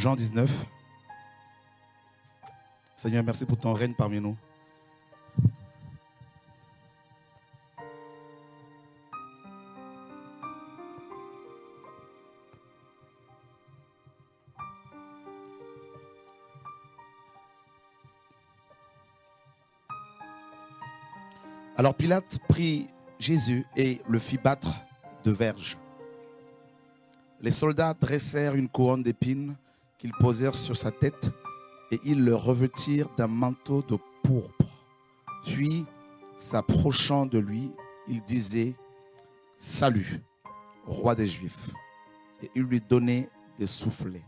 Jean 19. Seigneur, merci pour ton règne parmi nous. Alors Pilate prit Jésus et le fit battre de verges. Les soldats dressèrent une couronne d'épines qu'ils posèrent sur sa tête et ils le revêtirent d'un manteau de pourpre. Puis, s'approchant de lui, ils disaient « Salut, roi des Juifs !» et ils lui donnaient des soufflets.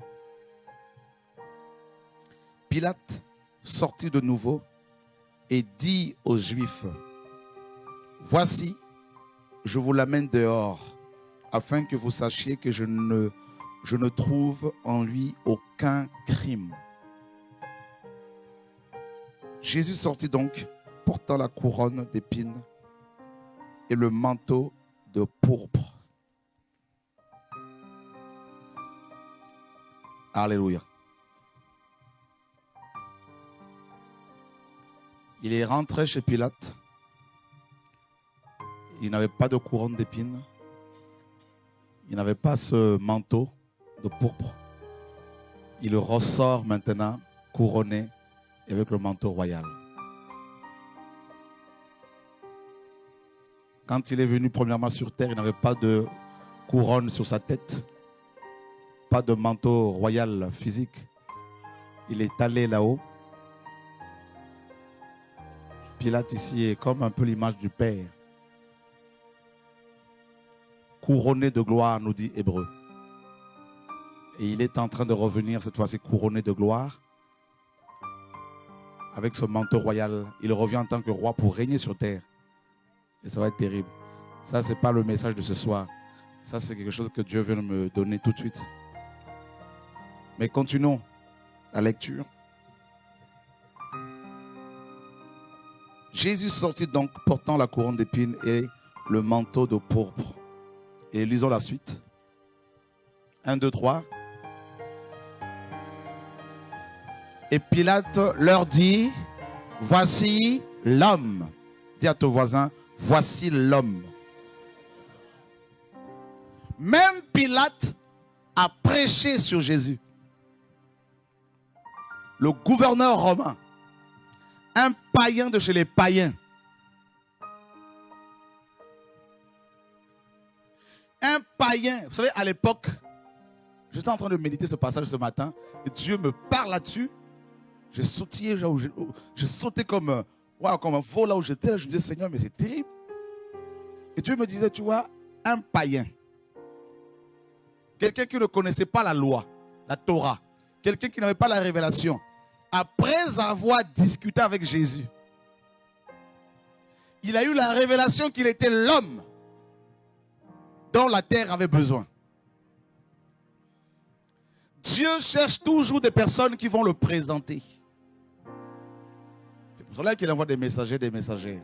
Pilate sortit de nouveau et dit aux Juifs « Voici, je vous l'amène dehors, afin que vous sachiez que je ne trouve en lui aucun crime. » Jésus sortit donc, portant la couronne d'épines et le manteau de pourpre. Alléluia. Il est rentré chez Pilate. Il n'avait pas de couronne d'épines. Il n'avait pas ce manteau de pourpre. Il ressort maintenant couronné avec le manteau royal. Quand il est venu premièrement sur terre, il n'avait pas de couronne sur sa tête, pas de manteau royal physique. Il est allé là-haut. Pilate ici est comme un peu l'image du Père. Couronné de gloire, nous dit Hébreu. Et il est en train de revenir cette fois-ci couronné de gloire. Avec ce manteau royal, il revient en tant que roi pour régner sur terre. Et ça va être terrible. Ça, ce n'est pas le message de ce soir. Ça, c'est quelque chose que Dieu veut me donner tout de suite. Mais continuons la lecture. Jésus sortit donc portant la couronne d'épines et le manteau de pourpre. Et lisons la suite. 1, 2, 3. Et Pilate leur dit, voici l'homme. Dis à ton voisin, voici l'homme. Même Pilate a prêché sur Jésus. Le gouverneur romain, un païen de chez les païens. Un païen, vous savez, à l'époque, j'étais en train de méditer ce passage ce matin, et Dieu me parle là-dessus. J'ai sauté, j'ai sauté comme un veau là où j'étais. Je me disais, Seigneur, mais c'est terrible. Et Dieu me disait, tu vois, un païen, quelqu'un qui ne connaissait pas la loi, la Torah, quelqu'un qui n'avait pas la révélation, après avoir discuté avec Jésus, il a eu la révélation qu'il était l'homme dont la terre avait besoin. Dieu cherche toujours des personnes qui vont le présenter. C'est pour cela qu'il envoie des messagers, des messagères.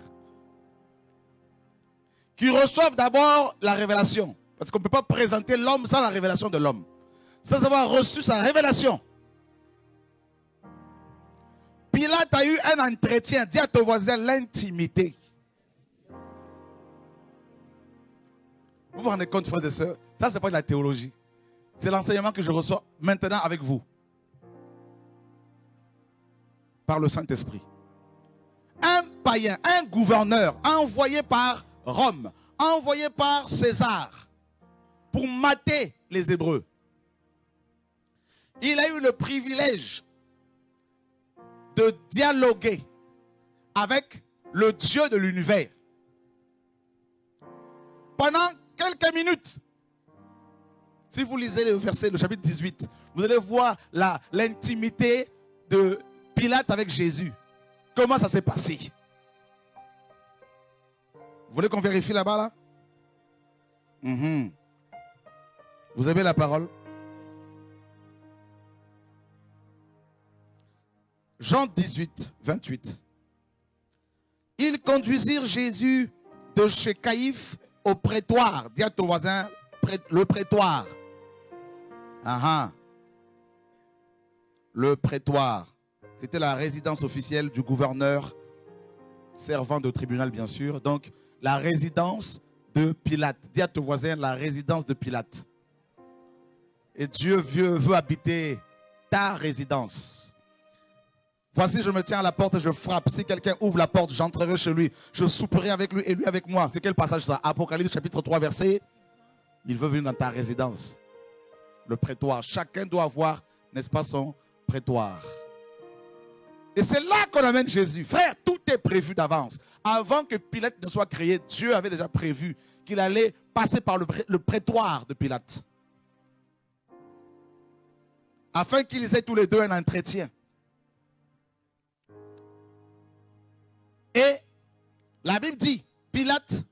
Qui reçoivent d'abord la révélation. Parce qu'on ne peut pas présenter l'homme sans la révélation de l'homme. Sans avoir reçu sa révélation. Pilate a eu un entretien. Dis à ton voisin l'intimité. Vous vous rendez compte, frères et sœurs? Ça, ce n'est pas de la théologie. C'est l'enseignement que je reçois maintenant avec vous. Par le Saint-Esprit. Un païen, un gouverneur envoyé par Rome, envoyé par César pour mater les Hébreux. Il a eu le privilège de dialoguer avec le Dieu de l'univers. Pendant quelques minutes, si vous lisez le verset, le chapitre 18, vous allez voir l'intimité de Pilate avec Jésus. Comment ça s'est passé? Vous voulez qu'on vérifie là-bas là? Vous avez la parole? Jean 18, 28. Ils conduisirent Jésus de chez Caïphe au prétoire. Dis à ton voisin, le prétoire. le prétoire. C'était la résidence officielle du gouverneur, servant de tribunal bien sûr. Donc, la résidence de Pilate. Dis à ton voisin, la résidence de Pilate. Et Dieu veut habiter ta résidence. Voici, je me tiens à la porte et je frappe. Si quelqu'un ouvre la porte, j'entrerai chez lui. Je souperai avec lui et lui avec moi. C'est quel passage ça? Apocalypse chapitre 3, verset. Il veut venir dans ta résidence. Le prétoire. Chacun doit avoir, n'est-ce pas, son prétoire. Et c'est là qu'on amène Jésus. Frère, tout est prévu d'avance. Avant que Pilate ne soit créé, Dieu avait déjà prévu qu'il allait passer par le prétoire de Pilate. Afin qu'ils aient tous les deux un entretien. Et la Bible dit, Pilate,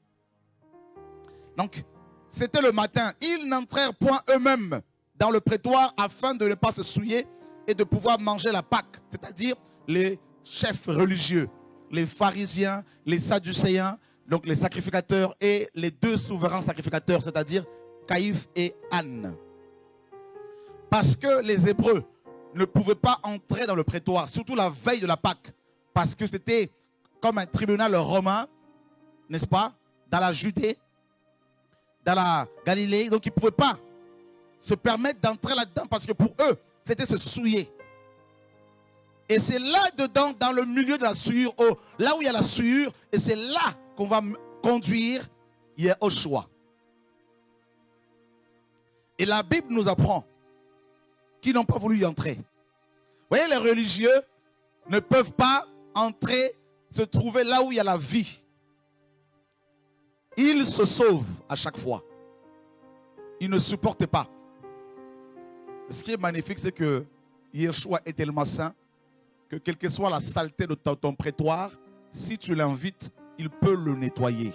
donc c'était le matin, ils n'entrèrent point eux-mêmes dans le prétoire afin de ne pas se souiller et de pouvoir manger la Pâque, c'est-à-dire les chefs religieux, les pharisiens, les sadducéens, donc les sacrificateurs et les deux souverains sacrificateurs, c'est-à-dire Caïphe et Anne. Parce que les Hébreux ne pouvaient pas entrer dans le prétoire, surtout la veille de la Pâque, parce que c'était comme un tribunal romain, n'est-ce pas, dans la Judée, dans la Galilée. Donc ils ne pouvaient pas se permettre d'entrer là-dedans parce que pour eux, c'était se souiller. Et c'est là-dedans, dans le milieu de la souillure, là où il y a la souillure, et c'est là qu'on va conduire Yehoshua. Et la Bible nous apprend qu'ils n'ont pas voulu y entrer. Vous voyez, les religieux ne peuvent pas entrer, se trouver là où il y a la vie. Ils se sauvent à chaque fois. Ils ne supportent pas. Ce qui est magnifique, c'est que Yeshua est tellement saint que quelle que soit la saleté de ton prétoire, si tu l'invites, il peut le nettoyer.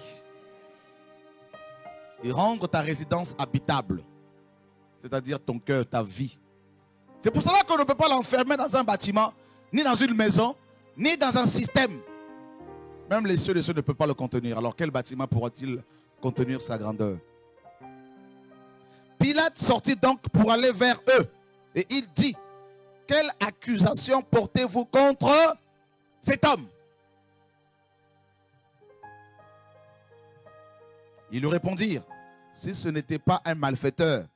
Et rendre ta résidence habitable. C'est-à-dire ton cœur, ta vie. C'est pour cela qu'on ne peut pas l'enfermer dans un bâtiment, ni dans une maison, ni dans un système. Même les cieux ne peuvent pas le contenir. Alors quel bâtiment pourra-t-il contenir sa grandeur? Pilate sortit donc pour aller vers eux. Et il dit, quelle accusation portez-vous contre cet homme? Ils lui répondirent, si ce n'était pas un malfaiteur,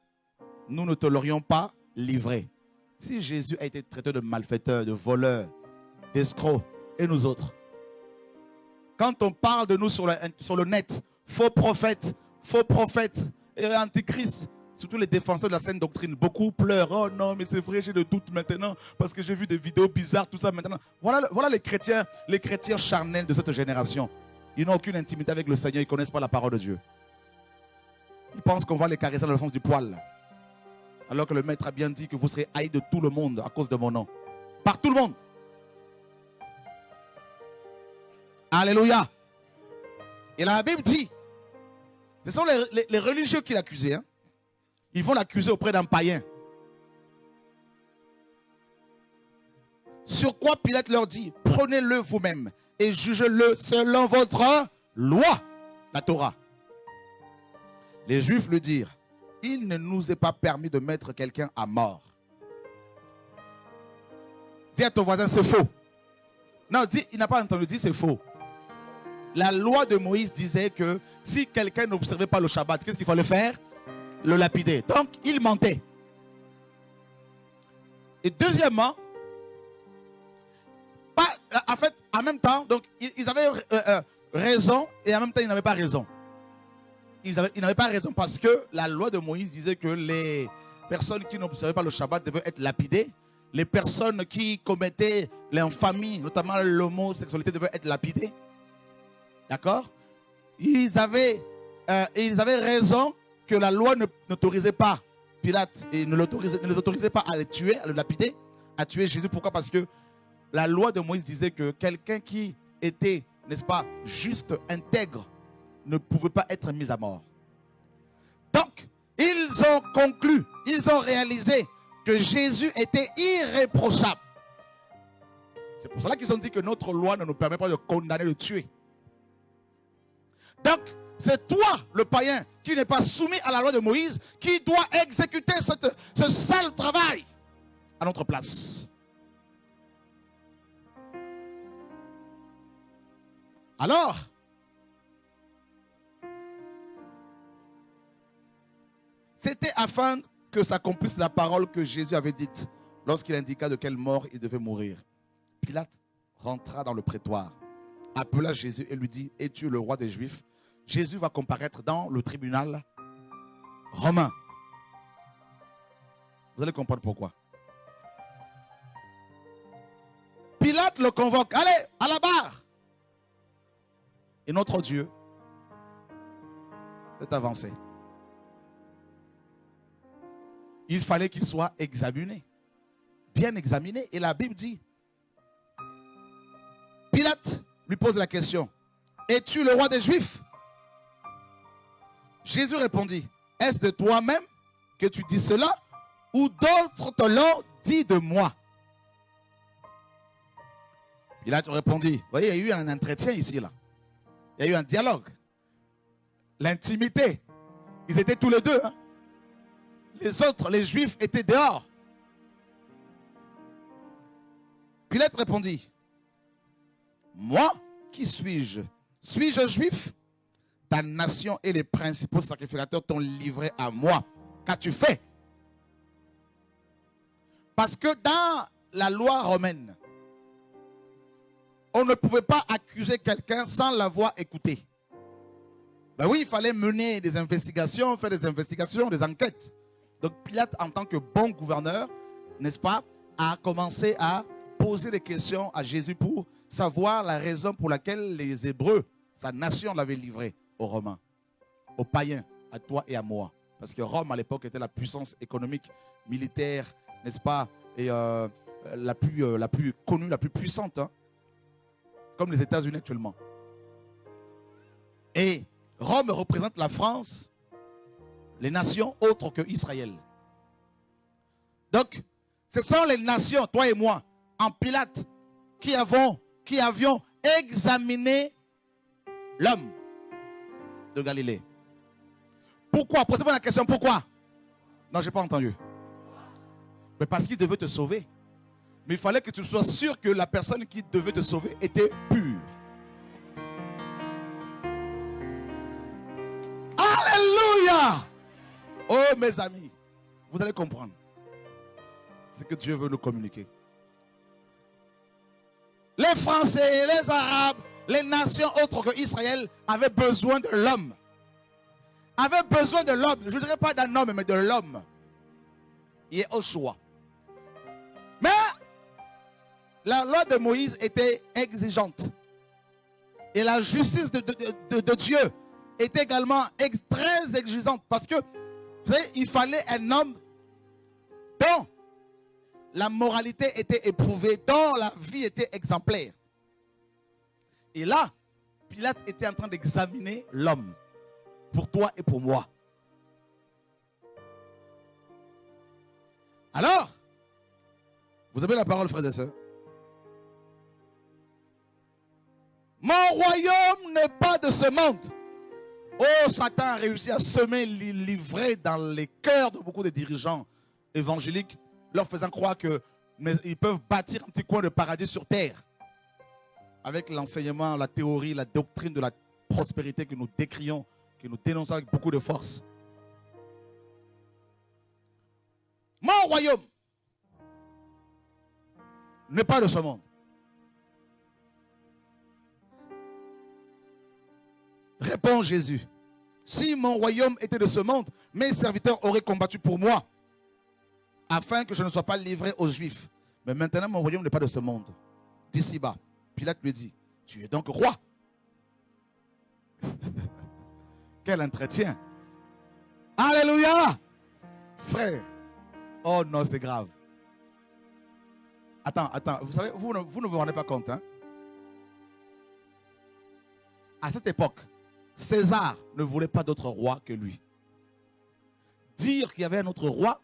nous ne te l'aurions pas livré. Si Jésus a été traité de malfaiteur, de voleur, d'escroc, et nous autres, quand on parle de nous sur le net, faux prophètes et antichrist, surtout les défenseurs de la saine doctrine, beaucoup pleurent. Oh non, mais c'est vrai, j'ai de doutes maintenant parce que j'ai vu des vidéos bizarres, tout ça maintenant. Voilà les chrétiens charnels de cette génération. Ils n'ont aucune intimité avec le Seigneur, ils ne connaissent pas la parole de Dieu. Ils pensent qu'on va les caresser dans le sens du poil. Alors que le Maître a bien dit que vous serez haïs de tout le monde à cause de mon nom. Par tout le monde. Alléluia. Et la Bible dit, ce sont les religieux qui l'accusaient. Hein? Ils vont l'accuser auprès d'un païen. Sur quoi Pilate leur dit, prenez-le vous-même et jugez-le selon votre loi, la Torah. Les Juifs lui dirent, il ne nous est pas permis de mettre quelqu'un à mort. Dis à ton voisin, c'est faux. Non, dis, il n'a pas entendu, dis c'est faux. La loi de Moïse disait que si quelqu'un n'observait pas le Shabbat, qu'est-ce qu'il fallait faire? Le lapider. Donc, il mentait. Et deuxièmement, en fait, en même temps, donc, ils avaient raison et en même temps, ils n'avaient pas raison. Ils n'avaient pas raison parce que la loi de Moïse disait que les personnes qui n'observaient pas le Shabbat devaient être lapidées. Les personnes qui commettaient l'infamie, notamment l'homosexualité, devaient être lapidées. D'accord? Ils avaient raison que la loi n'autorisait pas Pilate et ne les autorisait pas à les tuer, à le lapider, à tuer Jésus. Pourquoi? Parce que la loi de Moïse disait que quelqu'un qui était, n'est-ce pas, juste, intègre, ne pouvait pas être mis à mort. Donc, ils ont conclu, ils ont réalisé que Jésus était irréprochable. C'est pour cela qu'ils ont dit que notre loi ne nous permet pas de condamner, de tuer. Donc, c'est toi, le païen, qui n'est pas soumis à la loi de Moïse, qui doit exécuter ce sale travail à notre place. Alors, c'était afin que s'accomplisse la parole que Jésus avait dite lorsqu'il indiqua de quelle mort il devait mourir. Pilate rentra dans le prétoire, appela Jésus et lui dit, es-tu le roi des Juifs? Jésus va comparaître dans le tribunal romain. Vous allez comprendre pourquoi. Pilate le convoque, allez, à la barre. Et notre Dieu s'est avancé. Il fallait qu'il soit examiné, bien examiné. Et la Bible dit, Pilate lui pose la question, es-tu le roi des Juifs? Jésus répondit, est-ce de toi-même que tu dis cela ou d'autres te l'ont dit de moi? Pilate répondit, vous voyez, il y a eu un entretien ici, là. Il y a eu un dialogue. L'intimité. Ils étaient tous les deux. Hein. Les autres, les Juifs, étaient dehors. Pilate répondit, moi, qui suis-je? Suis-je juif? Ta nation et les principaux sacrificateurs t'ont livré à moi. Qu'as-tu fait? Parce que dans la loi romaine, on ne pouvait pas accuser quelqu'un sans l'avoir écouté. Ben oui, il fallait mener des investigations, faire des investigations, des enquêtes. Donc Pilate, en tant que bon gouverneur, n'est-ce pas, a commencé à poser des questions à Jésus pour savoir la raison pour laquelle les Hébreux, sa nation, l'avaient livré aux Romains, aux païens, à toi et à moi. Parce que Rome, à l'époque, était la puissance économique, militaire, n'est-ce pas, et la plus connue, la plus puissante, hein, comme les États-Unis actuellement. Et Rome représente la France, les nations autres que Israël. Donc, ce sont les nations, toi et moi, en Pilate, qui avions examiné l'homme de Galilée. Pourquoi? Posez-moi la question, pourquoi? Non, je n'ai pas entendu. Mais parce qu'il devait te sauver. Mais il fallait que tu sois sûr que la personne qui devait te sauver était pure. Alléluia! Oh mes amis, vous allez comprendre ce que Dieu veut nous communiquer. Les Français, les Arabes, les nations autres que Israël avaient besoin de l'homme. Avaient besoin de l'homme. Je ne dirais pas d'un homme, mais de l'homme. Il est au choix. Mais la loi de Moïse était exigeante. Et la justice de Dieu était également très exigeante. Parce que, vous savez, il fallait un homme dont la moralité était éprouvée, dont la vie était exemplaire. Et là, Pilate était en train d'examiner l'homme. Pour toi et pour moi. Alors, vous avez la parole, frères et sœurs. Mon royaume n'est pas de ce monde. Oh, Satan a réussi à semer l'ivraie dans les cœurs de beaucoup de dirigeants évangéliques, leur faisant croire qu'ils peuvent bâtir un petit coin de paradis sur terre. Avec l'enseignement, la théorie, la doctrine de la prospérité que nous décrions, que nous dénonçons avec beaucoup de force. Mon royaume n'est pas de ce monde. Répond Jésus. Si mon royaume était de ce monde, mes serviteurs auraient combattu pour moi, afin que je ne sois pas livré aux Juifs. Mais maintenant, mon royaume n'est pas de ce monde. D'ici-bas. Pilate lui dit, tu es donc roi. Quel entretien. Alléluia. Frère. Oh non, c'est grave. Attends. Vous savez, vous ne vous rendez pas compte. Hein? À cette époque, César ne voulait pas d'autre roi que lui. Dire qu'il y avait un autre roi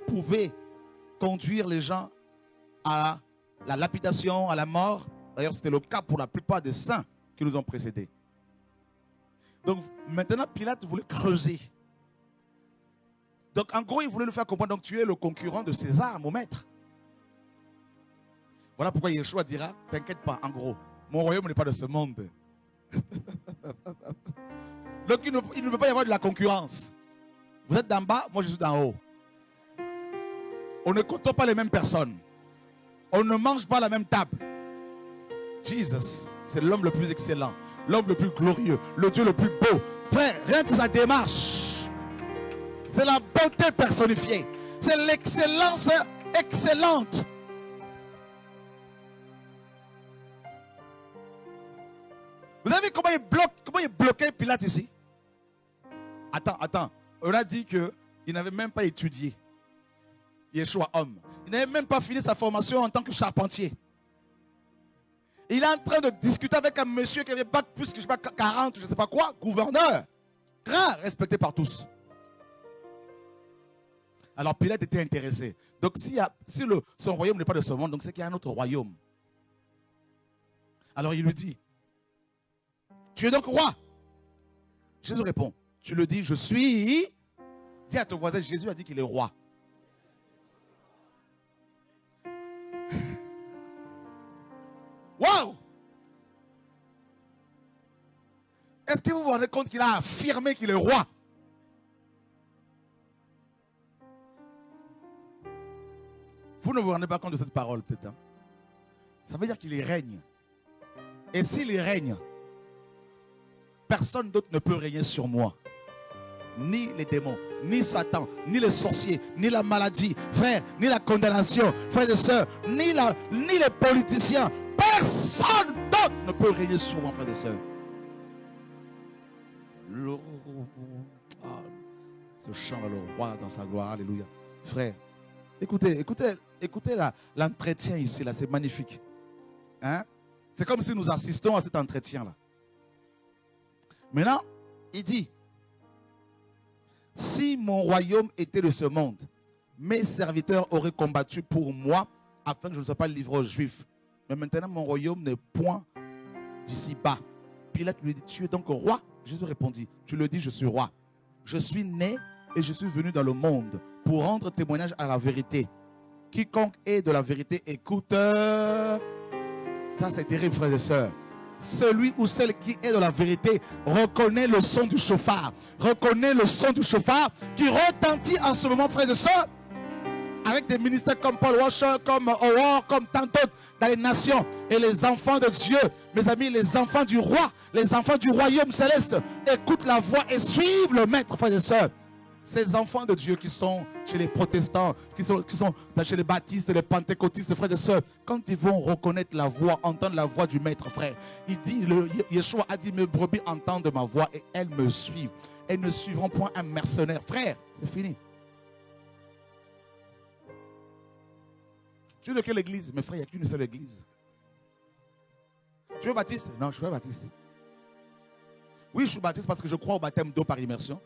pouvait conduire les gens à la lapidation, à la mort. D'ailleurs, c'était le cas pour la plupart des saints qui nous ont précédés. Donc maintenant, Pilate voulait creuser. Donc en gros, il voulait nous faire comprendre, donc tu es le concurrent de César, mon maître. Voilà pourquoi Yeshua dira, t'inquiète pas, en gros, mon royaume n'est pas de ce monde. Donc il ne peut pas y avoir de la concurrence. Vous êtes d'en bas, moi je suis d'en haut. On ne côtoie pas les mêmes personnes. On ne mange pas à la même table. Jesus, c'est l'homme le plus excellent, l'homme le plus glorieux, le Dieu le plus beau. Frère, rien que sa démarche, c'est la beauté personnifiée. C'est l'excellence excellente. Vous avez vu comment il bloquait Pilate ici? Attends. On a dit qu'il n'avait même pas étudié Yeshua homme. Il n'avait même pas fini sa formation en tant que charpentier. Il est en train de discuter avec un monsieur qui avait bac plus que je sais pas 40, je ne sais pas quoi, gouverneur. Grand, respecté par tous. Alors Pilate était intéressé. Donc son royaume n'est pas de ce monde, donc c'est qu'il y a un autre royaume. Alors il lui dit, tu es donc roi? Jésus répond, tu le dis, je suis. Dis à ton voisin, Jésus a dit qu'il est roi. Wow! Est-ce que vous vous rendez compte qu'il a affirmé qu'il est roi? Vous ne vous rendez pas compte de cette parole peut-être, hein? Ça veut dire qu'il y règne. Et s'il y règne, personne d'autre ne peut régner sur moi. Ni les démons, ni Satan, ni les sorciers, ni la maladie, frère, ni la condamnation, frères et sœurs, ni les politiciens. Personne d'autre ne peut régner sur moi, frères et sœurs. Ce chant là, le roi dans sa gloire, alléluia. Frère, écoutez l'entretien ici, là, c'est magnifique. Hein? C'est comme si nous assistons à cet entretien-là. Maintenant, il dit, si mon royaume était de ce monde, mes serviteurs auraient combattu pour moi afin que je ne sois pas livré aux Juifs. Mais maintenant, mon royaume n'est point d'ici bas. Pilate lui dit, tu es donc roi? Jésus répondit, tu le dis, je suis roi. Je suis né et je suis venu dans le monde pour rendre témoignage à la vérité. Quiconque est de la vérité écoute. Ça, c'est terrible, frères et sœurs. Celui ou celle qui est de la vérité reconnaît le son du chauffard. Reconnaît le son du chauffard qui retentit en ce moment, frères et sœurs, avec des ministères comme Paul Washer, comme Aurore, comme tant d'autres dans les nations. Et les enfants de Dieu, mes amis, les enfants du roi, les enfants du royaume céleste, écoutent la voix et suivent le maître, frères et sœurs. Ces enfants de Dieu qui sont chez les protestants, qui sont chez les baptistes, les pentecôtistes, frères et sœurs, quand ils vont reconnaître la voix, entendre la voix du maître, frère, il dit, Yeshua a dit, mes brebis entendent ma voix et elles me suivent. Elles ne suivront point un mercenaire. Frère, c'est fini. Tu es de quelle église? Mes frères, il n'y a qu'une seule église. Tu es baptiste? Non, je suis pas baptiste. Oui, je suis baptiste parce que je crois au baptême d'eau par immersion.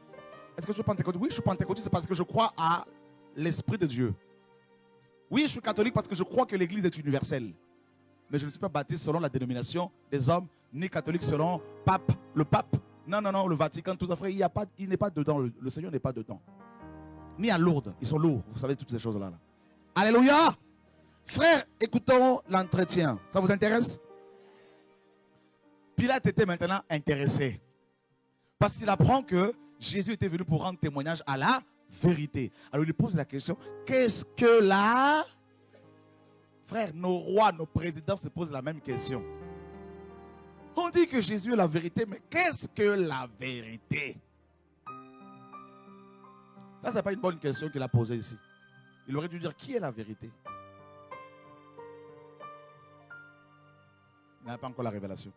Est-ce que tu es pentecôtiste? Oui, je suis pentecôtiste parce que je crois à l'Esprit de Dieu. Oui, je suis catholique parce que je crois que l'Église est universelle. Mais je ne suis pas baptiste selon la dénomination des hommes, ni catholique selon le pape. Non, le Vatican, tout ça, frère, il n'est pas dedans. Le Seigneur n'est pas dedans. Ni à Lourdes, ils sont lourds. Vous savez toutes ces choses-là. Là. Alléluia! Frère, écoutons l'entretien. Ça vous intéresse? Pilate était maintenant intéressé. Parce qu'il apprend que Jésus était venu pour rendre témoignage à la vérité. Alors il lui pose la question, qu'est-ce que la... Frère, nos rois, nos présidents se posent la même question. On dit que Jésus est la vérité, mais qu'est-ce que la vérité? Ça, ce n'est pas une bonne question qu'il a posée ici. Il aurait dû dire, qui est la vérité? Il n'a pas encore la révélation.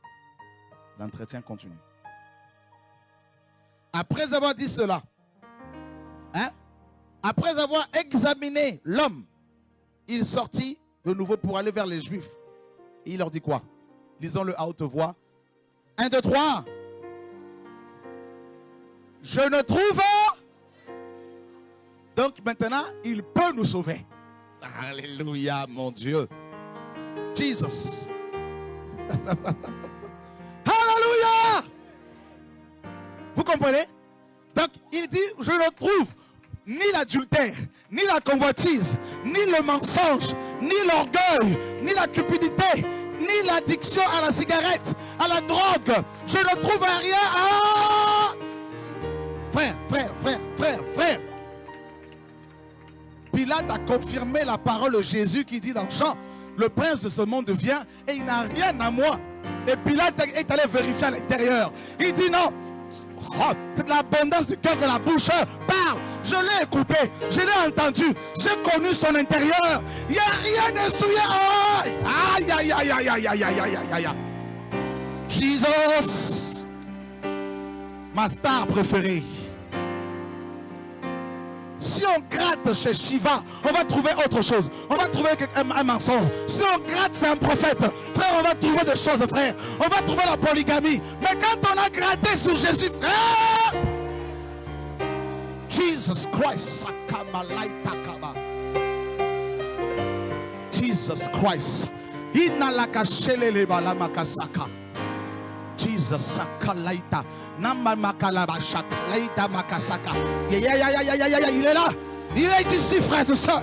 L'entretien continue. Après avoir dit cela, après avoir examiné l'homme, il sortit de nouveau pour aller vers les Juifs. Et il leur dit quoi? Lisons-le à haute voix. 1, 2, 3. Je ne trouve. Donc maintenant, il peut nous sauver. Alléluia, mon Dieu. Jesus. Alléluia. Vous comprenez? Donc, il dit, je ne trouve ni l'adultère, ni la convoitise, ni le mensonge, ni l'orgueil, ni la cupidité, ni ni l'addiction à la cigarette, à la drogue. Je ne trouve rien. Ah! Frère. Pilate a confirmé la parole de Jésus qui dit dans Jean, le prince de ce monde vient et il n'a rien à moi. Et Pilate est allé vérifier à l'intérieur. Il dit non, c'est de l'abondance du cœur que la bouche parle. Je l'ai écouté, je l'ai entendu, j'ai connu son intérieur. Il n'y a rien de souillé. Aïe. Jesus, ma star préférée. Si on gratte chez Shiva, on va trouver autre chose. On va trouver un mensonge. Si on gratte chez un prophète, frère, on va trouver des choses, frère. On va trouver la polygamie. Mais quand on a gratté sur Jésus, frère, Jesus Christ, Jesus Christ, Jesus sakalaita nama makalaba shakalaita makasaka. Il est là. Il est ici, frères et sœurs.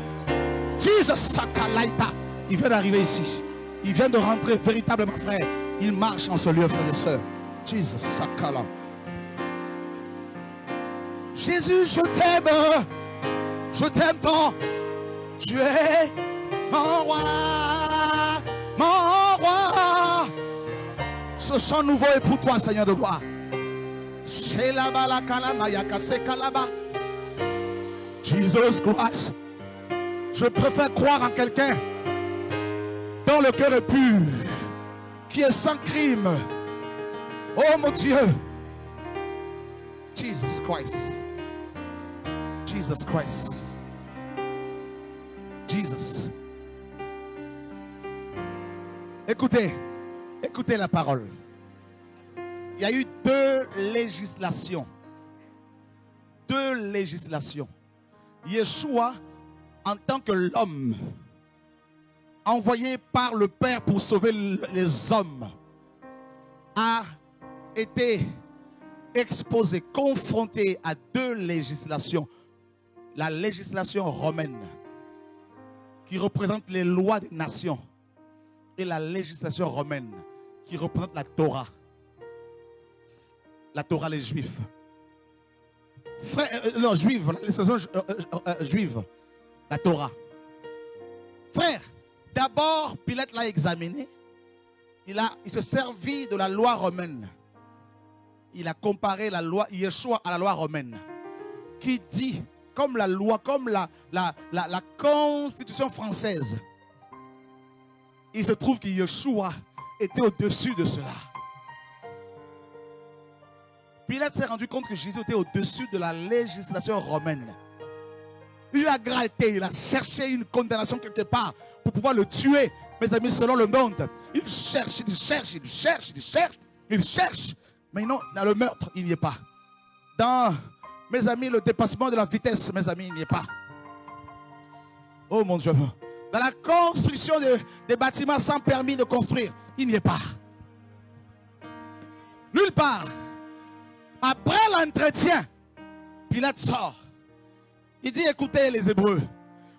Jesus sakalaita. Il vient d'arriver ici. Il vient de rentrer véritablement, frère. Il marche en ce lieu, frères et sœurs. Jesus sakala. Jésus, je t'aime. Je t'aime tant. Tu es mon roi. Mon roi. Ce chant nouveau est pour toi, Seigneur de gloire. Jesus Christ. Je préfère croire en quelqu'un dont le cœur est pur, qui est sans crime. Oh mon Dieu. Jesus Christ. Jesus Christ. Jesus. Écoutez la parole. Il y a eu deux législations. Yeshua, en tant que l'homme, envoyé par le Père pour sauver les hommes, a été exposé, confronté à deux législations. La législation romaine, qui représente les lois des nations, et la législation romaine, qui représente la Torah. La Torah, les Juifs. Frère, non, juive, la législation juive. La Torah. Frère, d'abord, Pilate l'a examiné. Il se servit de la loi romaine. Il a comparé la loi Yeshua à la loi romaine. Qui dit, comme la loi, comme la constitution française. Il se trouve que Yeshua était au-dessus de cela. Pilate s'est rendu compte que Jésus était au-dessus de la législation romaine. Il a gratté, il a cherché une condamnation quelque part pour pouvoir le tuer. Mes amis, selon le monde, il cherche. Mais non, dans le meurtre, il n'y est pas. Dans, mes amis, le dépassement de la vitesse, mes amis, il n'y est pas. Oh mon Dieu. Dans la construction des bâtiments sans permis de construire, il n'y est pas. Nulle part. Après l'entretien, Pilate sort. Il dit, écoutez les Hébreux,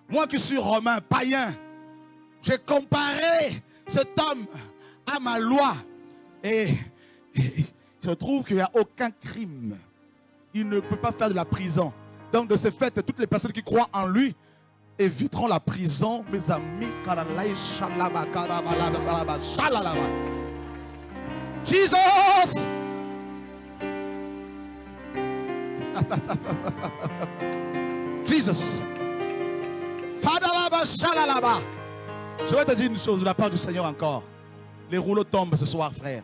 moi qui suis romain, païen, j'ai comparé cet homme à ma loi. Et je trouve qu'il n'y a aucun crime. Il ne peut pas faire de la prison. Donc de ce fait, toutes les personnes qui croient en lui éviteront la prison, mes amis. Jesus! Jesus. Je vais te dire une chose de la part du Seigneur encore. Les rouleaux tombent ce soir, frère.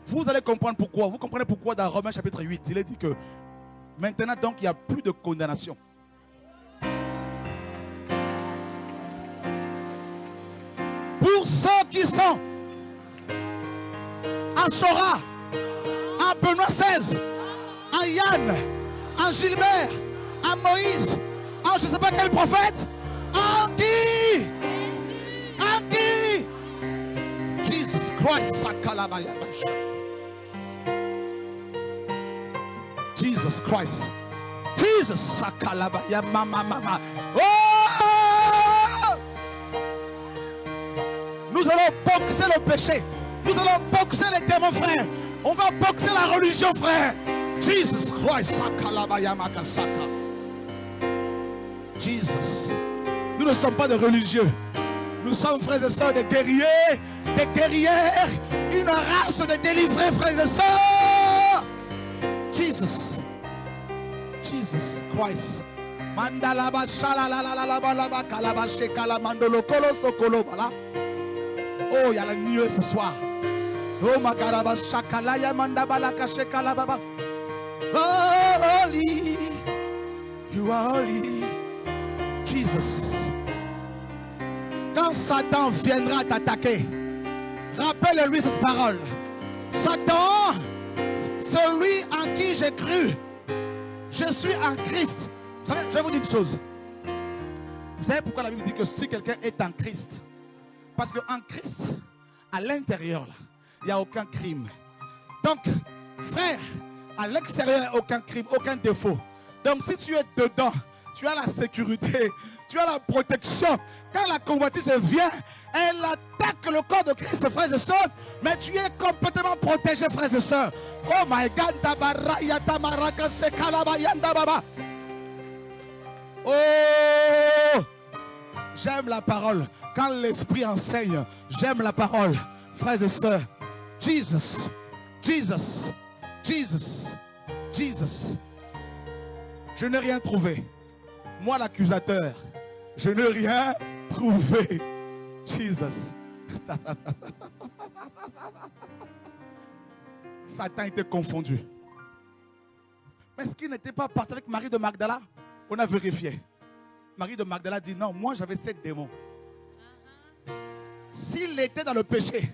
Vous allez comprendre pourquoi. Vous comprenez pourquoi dans Romains chapitre 8, il est dit que maintenant donc il n'y a plus de condamnation. Pour ceux qui sont en Sora, en Benoît XVI, en Yann, en Gilbert, en Moïse, en je ne sais pas quel prophète, en qui? En qui? Jesus Christ, Jesus Christ, Jesus Sakalabaya Mama Mama. Oh! Nous allons boxer le péché. Nous allons boxer les démons, frère. On va boxer la religion, frère. Jesus Christ. Jesus. Nous ne sommes pas des religieux. Nous sommes, frères et sœurs, des guerriers, des guerrières. Une race de délivrés, frères et sœurs. Jesus. Jesus Christ. Mandalaba shalalalalabalaba kalabache kalamandolo kolo sokolo bala. Oh, il y a la nuée ce soir. Oh, makaraba shakalaya mandabala kache kalababa. Oh, holy. You are holy. Jesus. Quand Satan viendra t'attaquer, rappelle-lui cette parole. Satan, celui en qui j'ai cru, je suis en Christ. Vous savez, je vais vous dire une chose. Vous savez pourquoi la Bible dit que si quelqu'un est en Christ? Parce qu'en Christ, à l'intérieur, il n'y a aucun crime. Donc, frère, à l'extérieur, il n'y a aucun crime, aucun défaut. Donc, si tu es dedans, tu as la sécurité, tu as la protection. Quand la convoitise vient, elle attaque le corps de Christ, frères et sœurs. Mais tu es complètement protégé, frères et sœurs. Oh my God, oh, j'aime la parole. Quand l'Esprit enseigne, j'aime la parole. Frères et sœurs, Jesus, Jesus, Jesus, Jesus. Je n'ai rien trouvé. Moi, l'accusateur, je n'ai rien trouvé. Jesus. Satan était confondu. Mais est-ce qu'il n'était pas parti avec Marie de Magdala? On a vérifié. Marie de Magdala dit non, moi j'avais 7 démons. S'il était dans le péché,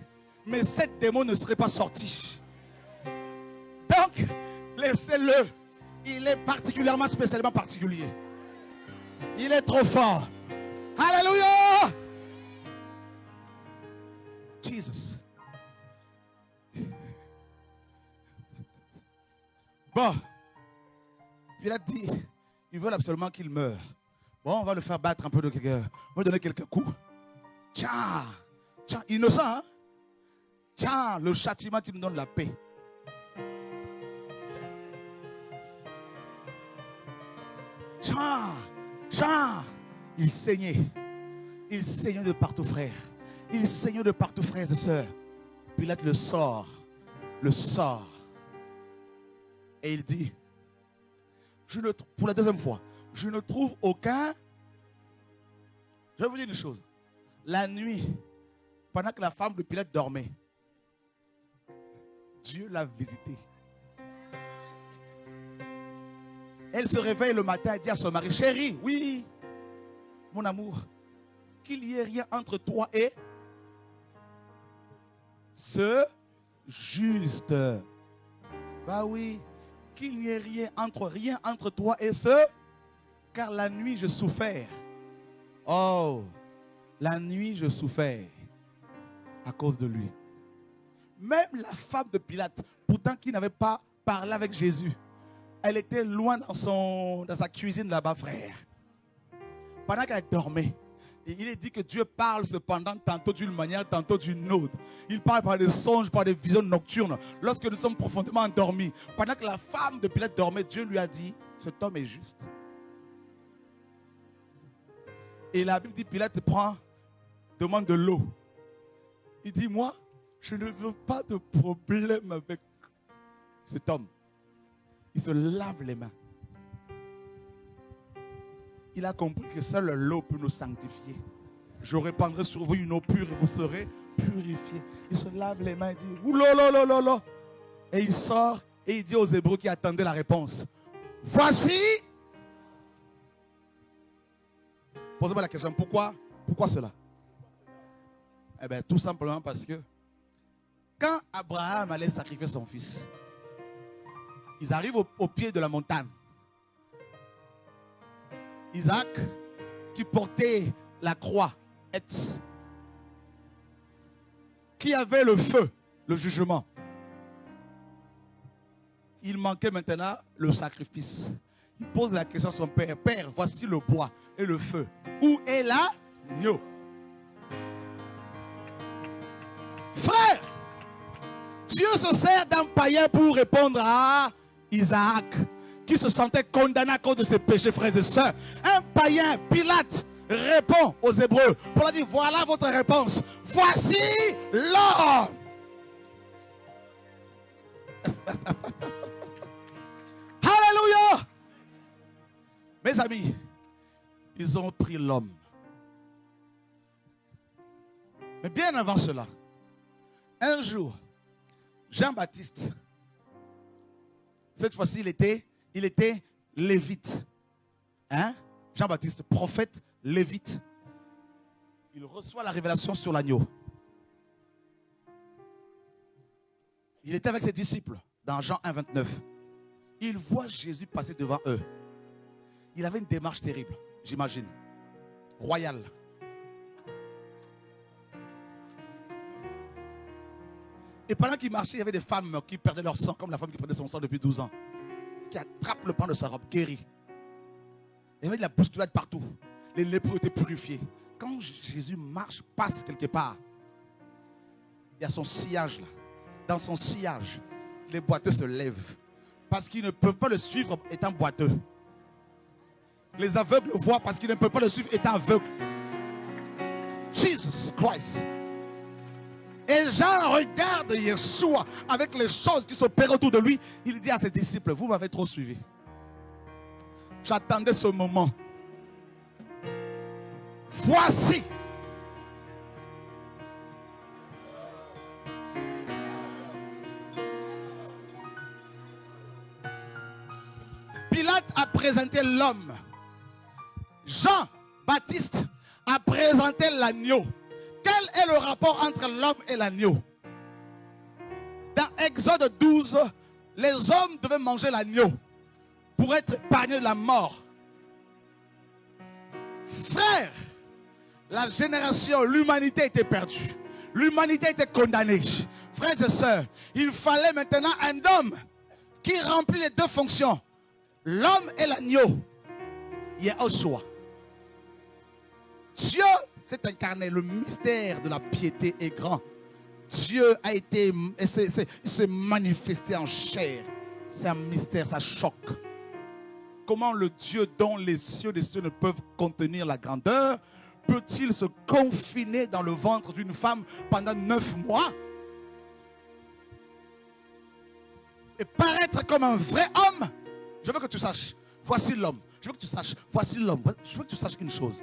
mes 7 démons ne seraient pas sortis. Donc, laissez-le. Il est particulièrement, spécialement particulier. Il est trop fort. Alléluia. Jesus. Bon. Pilate dit, ils veulent absolument qu'il meure. Bon, on va le faire battre un peu de quelqu'un. On va lui donner quelques coups. Tiens, tiens, innocent, hein? Tiens, le châtiment qui nous donne la paix. Tiens, tiens, il saignait. Il saignait de partout, frère. Il saignait de partout, frères et sœurs. Pilate le sort. Le sort. Et il dit, pour la deuxième fois, je ne trouve aucun. Je vais vous dire une chose. La nuit, pendant que la femme de Pilate dormait, Dieu l'a visitée. Elle se réveille le matin et dit à son mari, chérie, oui, mon amour, qu'il n'y ait rien entre toi et ce juste. Bah oui, qu'il n'y ait rien entre toi et ce, car la nuit je souffert. Oh, la nuit je souffert à cause de lui. Même la femme de Pilate, pourtant qui n'avait pas parlé avec Jésus, elle était loin dans sa cuisine là-bas, frère. Pendant qu'elle dormait, et il est dit que Dieu parle cependant tantôt d'une manière, tantôt d'une autre. Il parle par des songes, par des visions nocturnes. Lorsque nous sommes profondément endormis, pendant que la femme de Pilate dormait, Dieu lui a dit, cet homme est juste. Et la Bible dit, Pilate demande de l'eau. Il dit, moi, je ne veux pas de problème avec cet homme. Il se lave les mains. Il a compris que seule l'eau peut nous sanctifier. Je répandrai sur vous une eau pure et vous serez purifiés. Il se lave les mains et dit, oulololololo. Et il sort et il dit aux Hébreux qui attendaient la réponse, voici. Posez-moi la question, pourquoi cela? Eh bien, tout simplement parce que quand Abraham allait sacrifier son fils, ils arrivent au pied de la montagne. Isaac, qui portait la croix, qui avait le feu, le jugement. Il manquait maintenant le sacrifice. Il pose la question à son père, Père, voici le bois et le feu. Où est l'agneau? Frère, Dieu se sert d'un païen pour répondre à Isaac, qui se sentait condamné à cause de ses péchés, frères et sœurs. Un païen, Pilate, répond aux Hébreux pour leur dire, voilà votre réponse. Voici l'homme. Alléluia. Mes amis, ils ont pris l'homme. Mais bien avant cela, un jour, Jean-Baptiste, cette fois-ci, il était lévite. Hein? Jean-Baptiste, prophète lévite. Il reçoit la révélation sur l'agneau. Il était avec ses disciples dans Jean 1, 29. Il voit Jésus passer devant eux. Il avait une démarche terrible, j'imagine, royale. Et pendant qu'il marchait, il y avait des femmes qui perdaient leur sang, comme la femme qui perdait son sang depuis 12 ans, qui attrape le pan de sa robe, guérie. Il y avait de la bousculade partout. Les lépreux étaient purifiés. Quand Jésus marche, passe quelque part, il y a son sillage là. Dans son sillage, les boiteux se lèvent. Parce qu'ils ne peuvent pas le suivre étant boiteux. Les aveugles le voient parce qu'ils ne peuvent pas le suivre étant aveugles. Jesus Christ. Et Jean regarde Yeshua avec les choses qui s'opèrent autour de lui. Il dit à ses disciples, vous m'avez trop suivi. J'attendais ce moment. Voici. Pilate a présenté l'homme. Jean-Baptiste a présenté l'agneau. Quel est le rapport entre l'homme et l'agneau? Dans Exode 12, les hommes devaient manger l'agneau pour être épargnés de la mort. Frère, la génération, l'humanité était perdue. L'humanité était condamnée. Frères et sœurs, il fallait maintenant un homme qui remplit les deux fonctions. L'homme et l'agneau. Yeshua. Dieu s'est incarné. Le mystère de la piété est grand. Dieu a été, il s'est manifesté en chair. C'est un mystère, ça choque. Comment le Dieu dont les cieux des cieux ne peuvent contenir la grandeur peut-il se confiner dans le ventre d'une femme pendant 9 mois et paraître comme un vrai homme? Je veux que tu saches, voici l'homme. Je veux que tu saches, voici l'homme. Je veux que tu saches une chose.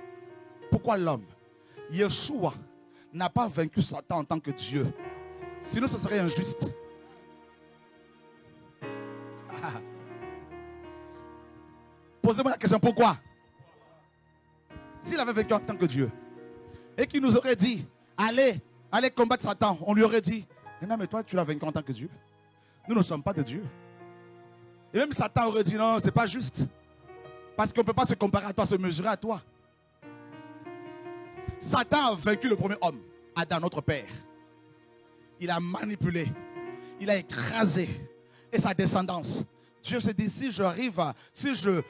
Pourquoi l'homme? Yeshua n'a pas vaincu Satan en tant que Dieu. Sinon, ce serait injuste. Posez-moi la question, pourquoi? S'il avait vaincu en tant que Dieu et qu'il nous aurait dit, allez combattre Satan, on lui aurait dit, non mais toi tu l'as vaincu en tant que Dieu. Nous ne sommes pas de Dieu. Et même Satan aurait dit, non, c'est pas juste. Parce qu'on ne peut pas se comparer à toi, se mesurer à toi. Satan a vaincu le premier homme, Adam, notre père. Il a manipulé, il a écrasé, et sa descendance. Dieu se dit, si j'arrive à, si je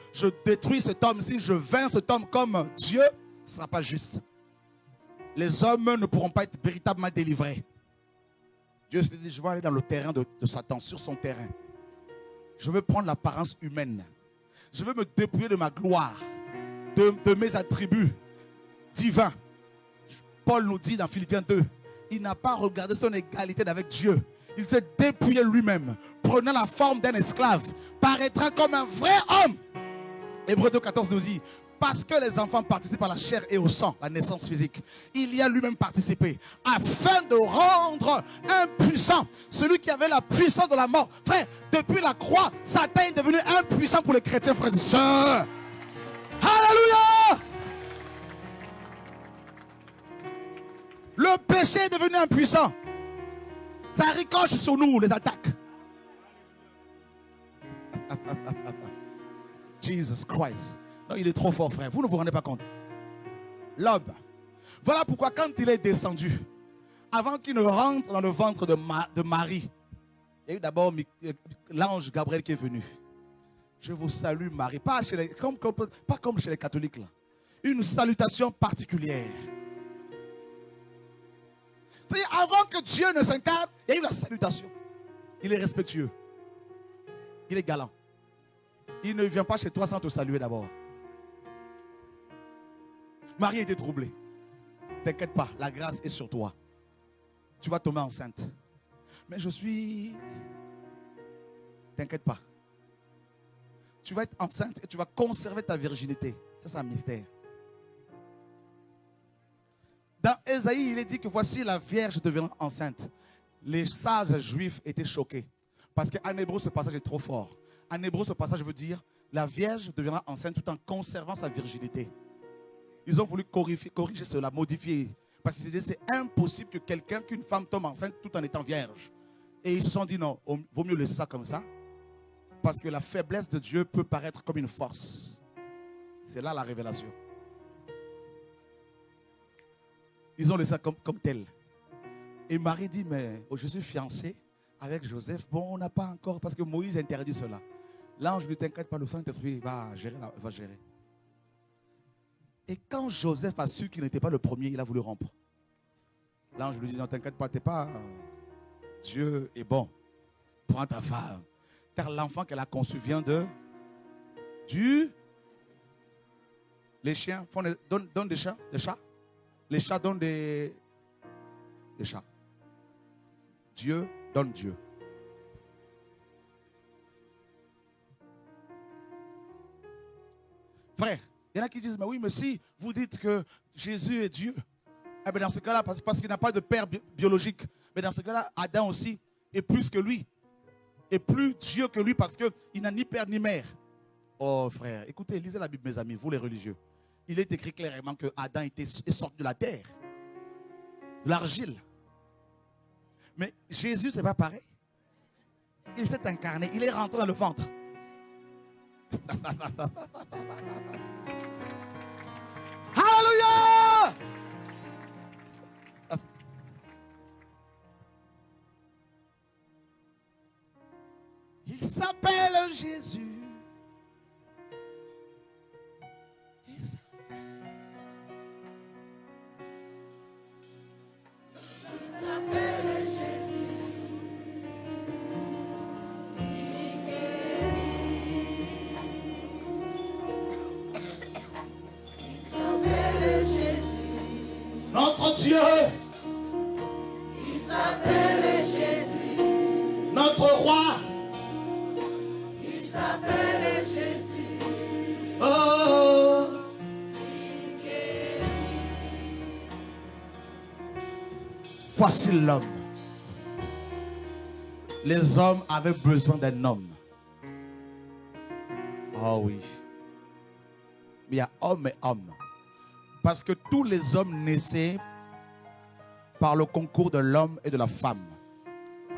détruis cet homme, si je vainc cet homme comme Dieu, ce ne sera pas juste. Les hommes ne pourront pas être véritablement délivrés. Dieu se dit, je vais aller dans le terrain de Satan, sur son terrain. Je veux prendre l'apparence humaine. Je veux me dépouiller de ma gloire, de mes attributs divins. Paul nous dit dans Philippiens 2, il n'a pas regardé son égalité avec Dieu. Il s'est dépouillé lui-même, prenant la forme d'un esclave, paraîtra comme un vrai homme. Hébreux 2,14 nous dit, parce que les enfants participent à la chair et au sang, la naissance physique, il y a lui-même participé, afin de rendre impuissant celui qui avait la puissance de la mort. Frère, depuis la croix, Satan est devenu impuissant pour les chrétiens, frères et sœurs. Alléluia! Le péché est devenu impuissant. Ça ricoche sur nous, les attaques. Jesus Christ. Non, il est trop fort, frère. Vous ne vous rendez pas compte. L'homme. Voilà pourquoi quand il est descendu, avant qu'il ne rentre dans le ventre de Marie, il y a eu d'abord l'ange Gabriel qui est venu. Je vous salue, Marie. Pas comme chez les catholiques, là. Une salutation particulière. C'est-à-dire, avant que Dieu ne s'incarne, il y a eu la salutation. Il est respectueux. Il est galant. Il ne vient pas chez toi sans te saluer d'abord. Marie était troublée. T'inquiète pas, la grâce est sur toi. Tu vas tomber enceinte. Mais je suis... T'inquiète pas. Tu vas être enceinte et tu vas conserver ta virginité. Ça, c'est un mystère. Dans Ésaïe, il est dit que voici la Vierge deviendra enceinte. Les sages juifs étaient choqués. Parce qu'en hébreu, ce passage est trop fort. En hébreu, ce passage veut dire la Vierge deviendra enceinte tout en conservant sa virginité. Ils ont voulu corriger cela, modifier. Parce que c'est impossible que qu'une femme tombe enceinte tout en étant vierge. Et ils se sont dit non, vaut mieux laisser ça comme ça. Parce que la faiblesse de Dieu peut paraître comme une force. C'est là la révélation. Ils ont laissé ça comme tel. Et Marie dit, mais je suis fiancée avec Joseph. Bon, on n'a pas encore, parce que Moïse interdit cela. L'ange ne t'inquiète pas, le Saint-Esprit va gérer. Et quand Joseph a su qu'il n'était pas le premier, il a voulu rompre. L'ange lui dit, non, t'inquiète pas, t'es pas... Dieu est bon. Prends ta femme. Car l'enfant qu'elle a conçu vient de... Les chiens donnent des chats. Les chats donnent des chats. Dieu donne Dieu. Frère, il y en a qui disent, mais oui, mais si vous dites que Jésus est Dieu, eh bien dans ce cas-là, parce qu'il n'a pas de père biologique, mais dans ce cas-là, Adam aussi est plus que lui. Est plus Dieu que lui parce qu'il n'a ni père ni mère. Oh frère, écoutez, lisez la Bible mes amis, vous les religieux. Il est écrit clairement que Adam est sorti de la terre, de l'argile. Mais Jésus, c'est pas pareil. Il s'est incarné, il est rentré dans le ventre. Alléluia! Il s'appelle Jésus. Notre Dieu, il s'appelle Jésus. Notre roi, Il s'appelle Jésus. oh. Il guérit. Voici l'homme. Les hommes avaient besoin d'un homme. Oh oui. Mais il y a homme et homme. Parce que tous les hommes naissaient par le concours de l'homme et de la femme.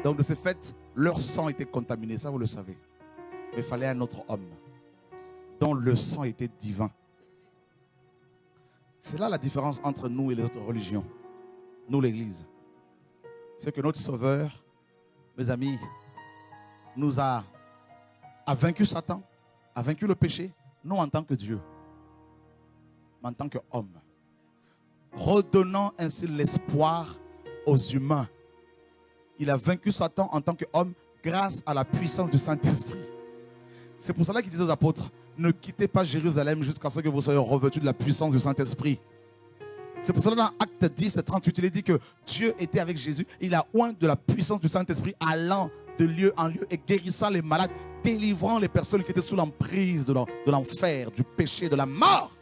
Donc de ce fait, leur sang était contaminé, ça vous le savez. Mais il fallait un autre homme dont le sang était divin. C'est là la différence entre nous et les autres religions. Nous l'Église. C'est que notre Sauveur, mes amis, nous a vaincu Satan, a vaincu le péché, non en tant que Dieu, mais en tant qu'homme, redonnant ainsi l'espoir aux humains. Il a vaincu Satan en tant qu'homme grâce à la puissance du Saint-Esprit. C'est pour cela qu'il disait aux apôtres, ne quittez pas Jérusalem jusqu'à ce que vous soyez revêtus de la puissance du Saint-Esprit. C'est pour cela dans Acte 10, 38, il est dit que Dieu était avec Jésus. Il a oint de la puissance du Saint-Esprit allant de lieu en lieu et guérissant les malades, délivrant les personnes qui étaient sous l'emprise de l'enfer, du péché, de la mort.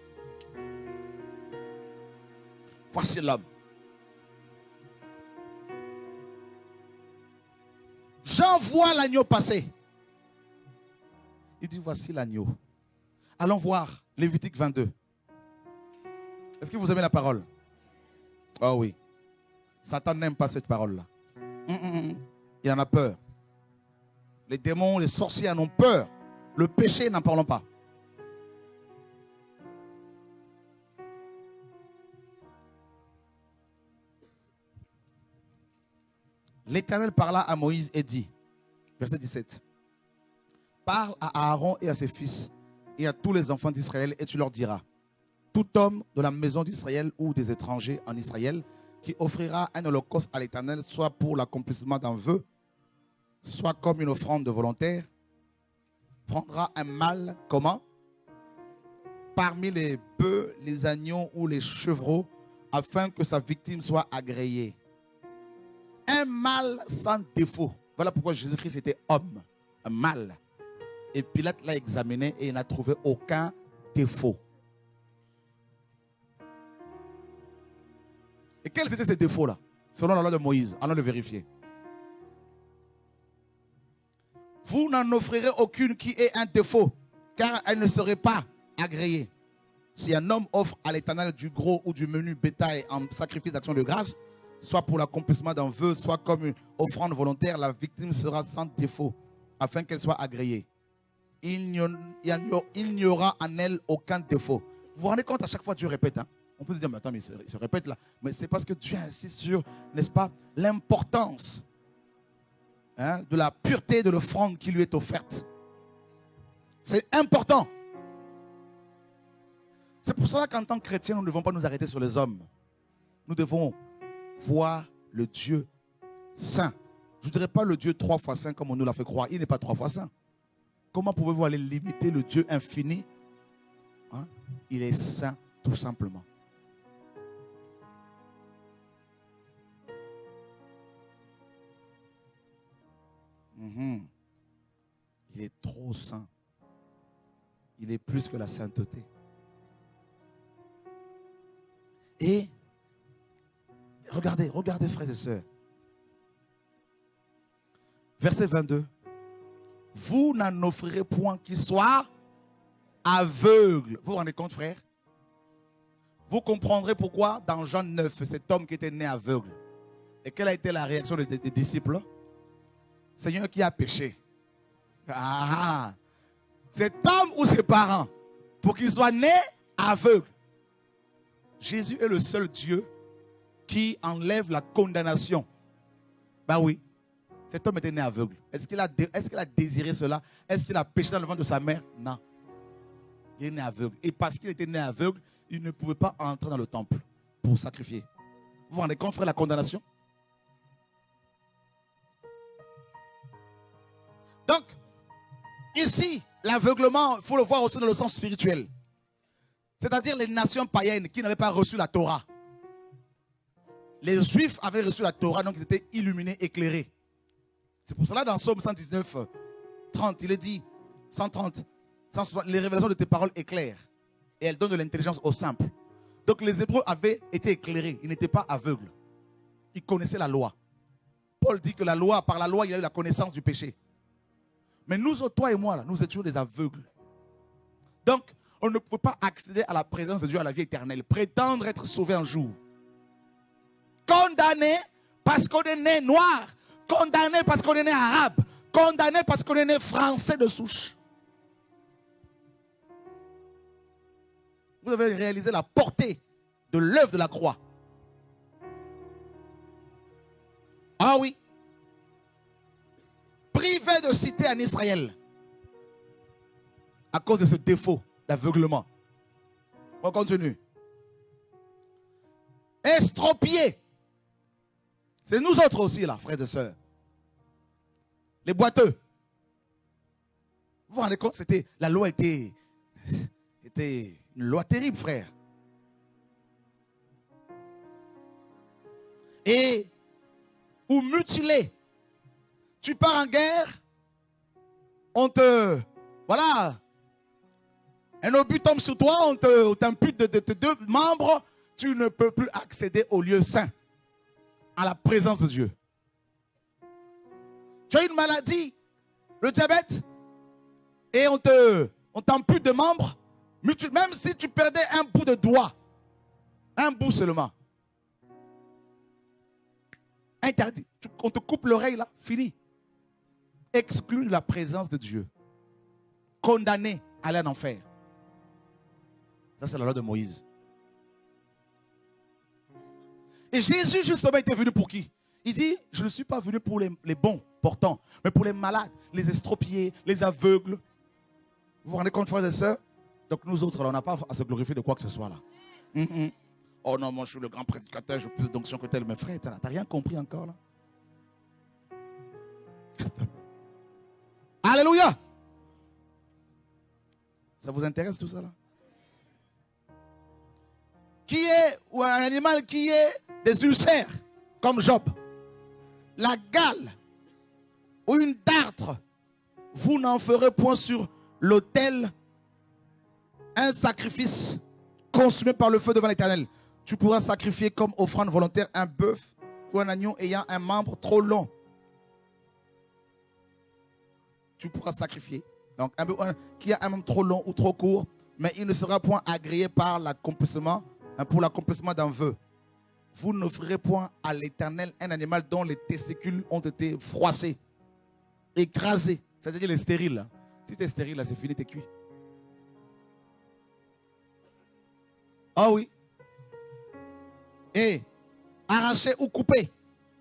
Voici l'homme. Jean voit l'agneau passer. Il dit, voici l'agneau. Allons voir Lévitique 22. Est-ce que vous aimez la parole? Oh oui. Satan n'aime pas cette parole-là. Il en a peur. Les démons, les sorciers en ont peur. Le péché, n'en parlons pas. L'Éternel parla à Moïse et dit, verset 17, parle à Aaron et à ses fils et à tous les enfants d'Israël et tu leur diras, tout homme de la maison d'Israël ou des étrangers en Israël qui offrira un holocauste à l'Éternel, soit pour l'accomplissement d'un vœu, soit comme une offrande volontaire, prendra un mâle, comment? Parmi les bœufs, les agneaux ou les chevreaux, afin que sa victime soit agréée. Un mâle sans défaut. Voilà pourquoi Jésus-Christ était homme, un mâle. Et Pilate l'a examiné et il n'a trouvé aucun défaut. Et quels étaient ces défauts-là? Selon la loi de Moïse, allons le vérifier. Vous n'en offrirez aucune qui ait un défaut, car elle ne serait pas agréée. Si un homme offre à l'Éternel du gros ou du menu bétail en sacrifice d'action de grâce, soit pour l'accomplissement d'un vœu, soit comme une offrande volontaire, la victime sera sans défaut, afin qu'elle soit agréée. Il n'y aura en elle aucun défaut. Vous vous rendez compte, à chaque fois Dieu répète. Hein? On peut se dire, mais attends, mais il se répète là. Mais c'est parce que Dieu insiste sur, n'est-ce pas, l'importance de la pureté de l'offrande qui lui est offerte. C'est important. C'est pour cela qu'en tant que chrétiens, nous ne devons pas nous arrêter sur les hommes. Nous devons voir le Dieu saint. Je ne dirais pas le Dieu 3 fois saint comme on nous l'a fait croire. Il n'est pas 3 fois saint. Comment pouvez-vous aller limiter le Dieu infini? Il est saint tout simplement. Il est trop saint. Il est plus que la sainteté. Et regardez, regardez frères et sœurs. Verset 22. Vous n'en offrirez point qui soit aveugle. Vous vous rendez compte, frère? Vous comprendrez pourquoi dans Jean 9, cet homme qui était né aveugle. Et quelle a été la réaction des disciples? Seigneur, qui a péché? Ah, cet homme ou ses parents, pour qu'il soit né aveugle. Jésus est le seul Dieu qui enlève la condamnation. Ben oui, cet homme était né aveugle. Est-ce qu'il a désiré cela? Est-ce qu'il a péché dans le ventre de sa mère? Non. Il est né aveugle. Et parce qu'il était né aveugle, il ne pouvait pas entrer dans le temple pour sacrifier. Vous vous rendez compte, frère, la condamnation? Donc, ici, l'aveuglement, il faut le voir aussi dans le sens spirituel. C'est-à-dire les nations païennes qui n'avaient pas reçu la Torah. Les Juifs avaient reçu la Torah, donc ils étaient illuminés, éclairés. C'est pour cela dans Psaume 119, 30, il est dit, 130, 160, les révélations de tes paroles éclairent. Et elles donnent de l'intelligence aux simples. Donc les Hébreux avaient été éclairés, ils n'étaient pas aveugles. Ils connaissaient la loi. Paul dit que la loi, par la loi, il y a eu la connaissance du péché. Mais nous, toi et moi, là, nous étions des aveugles. Donc, on ne peut pas accéder à la présence de Dieu, à la vie éternelle. Prétendre être sauvé un jour. Condamné parce qu'on est né noir. Condamné parce qu'on est né arabe. Condamné parce qu'on est né français de souche. Vous devez réaliser la portée de l'œuvre de la croix. Ah oui. Privé de cité en Israël. À cause de ce défaut d'aveuglement. On continue. Estropié. C'est nous autres aussi là, frères et sœurs. Les boiteux. Vous vous rendez compte, la loi était une loi terrible, frère. Et, ou mutilé. Tu pars en guerre, on te, voilà, un obus tombe sur toi, on t'impute de 2 membres, tu ne peux plus accéder au lieu saint, à la présence de Dieu. Tu as une maladie, le diabète, et on t'ampute de membres, même si tu perdais un bout de doigt, un bout seulement. Interdit. On te coupe l'oreille là, fini. Exclu de la présence de Dieu. Condamné à aller en enfer. Ça, c'est la loi de Moïse. Et Jésus, justement, était venu pour qui? Il dit, je ne suis pas venu pour les bons portants, mais pour les malades, les estropiés, les aveugles. Vous vous rendez compte, frères et sœurs? Donc nous autres, là, on n'a pas à se glorifier de quoi que ce soit là. Oh non, moi je suis le grand prédicateur, j'ai plus d'onction que tel. Mais frère, tu n'as rien compris encore là. Alléluia. Ça vous intéresse tout ça là? Qui est, ou un animal qui est des ulcères, comme Job, la gale ou une dartre, vous n'en ferez point sur l'autel un sacrifice consumé par le feu devant l'Éternel. Tu pourras sacrifier comme offrande volontaire un bœuf ou un agneau ayant un membre trop long. Tu pourras sacrifier. Donc un bœuf qui a un membre trop long ou trop court, mais il ne sera point agréé par l'accomplissement, pour l'accomplissement d'un vœu. Vous n'offrirez point à l'Éternel un animal dont les testicules ont été froissés, écrasés. C'est-à-dire qu'il est stérile. Si tu es stérile, c'est fini, tu es cuit. Ah oui. Et arraché ou coupé,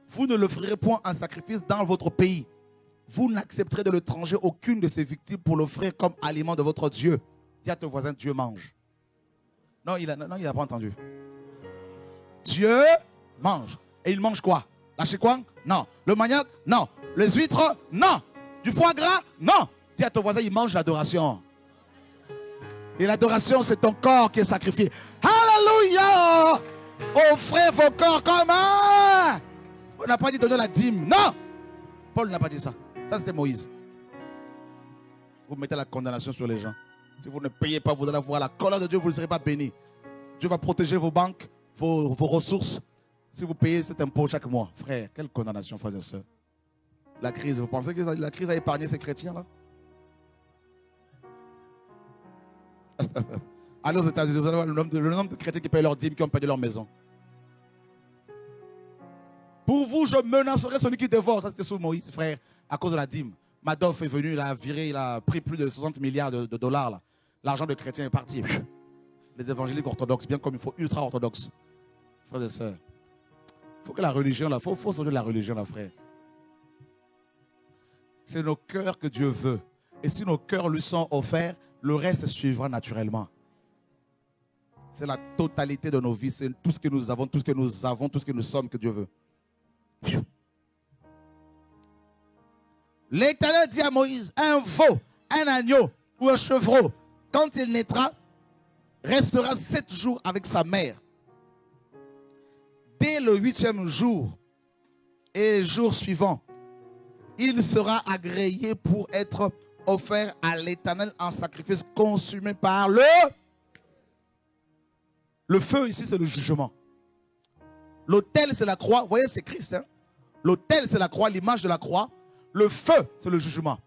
vous ne l'offrirez point en sacrifice dans votre pays. Vous n'accepterez de l'étranger aucune de ses victimes pour l'offrir comme aliment de votre Dieu. Dis à ton voisin, Dieu mange. Non, il n'a pas entendu. Dieu mange. Et il mange quoi? La chikwang? Non. Le manioc? Non. Les huîtres? Non. Du foie gras? Non. Dis à ton voisin, il mange l'adoration. Et l'adoration, c'est ton corps qui est sacrifié. Alléluia! Offrez vos corps comme un. On n'a pas dit donner la dîme. Non! Paul n'a pas dit ça. Ça, c'était Moïse. Vous mettez la condamnation sur les gens. Si vous ne payez pas, vous allez voir la colère de Dieu, vous ne serez pas bénis. Dieu va protéger vos banques, vos ressources. Si vous payez cet impôt chaque mois. Frère, quelle condamnation, frères et sœurs. La crise, vous pensez que la crise a épargné ces chrétiens-là? Allez aux États-Unis, vous allez voir le nombre de chrétiens qui payent leur dîme, qui ont perdu leur maison. Pour vous, je menacerai celui qui dévore. Ça, c'était sous Moïse, frère, à cause de la dîme. Madoff est venu, il a viré, il a pris plus de 60 milliards de dollars. L'argent des chrétiens est parti. Les évangéliques orthodoxes, bien comme il faut, ultra orthodoxes. Frères et sœurs, il faut que la religion, il faut sauver la religion, là, frère. C'est nos cœurs que Dieu veut. Et si nos cœurs lui sont offerts, le reste suivra naturellement. C'est la totalité de nos vies. C'est tout ce que nous avons, tout ce que nous sommes que Dieu veut. L'Éternel dit à Moïse, un veau, un agneau ou un chevreau, quand il naîtra, restera 7 jours avec sa mère. Dès le 8e jour et les jours suivants, il sera agréé pour être offert à l'Éternel en sacrifice consumé par le feu. Ici, c'est le jugement. L'autel, c'est la croix. Vous voyez, c'est Christ. Hein? L'autel, c'est la croix, l'image de la croix. Le feu, c'est le jugement.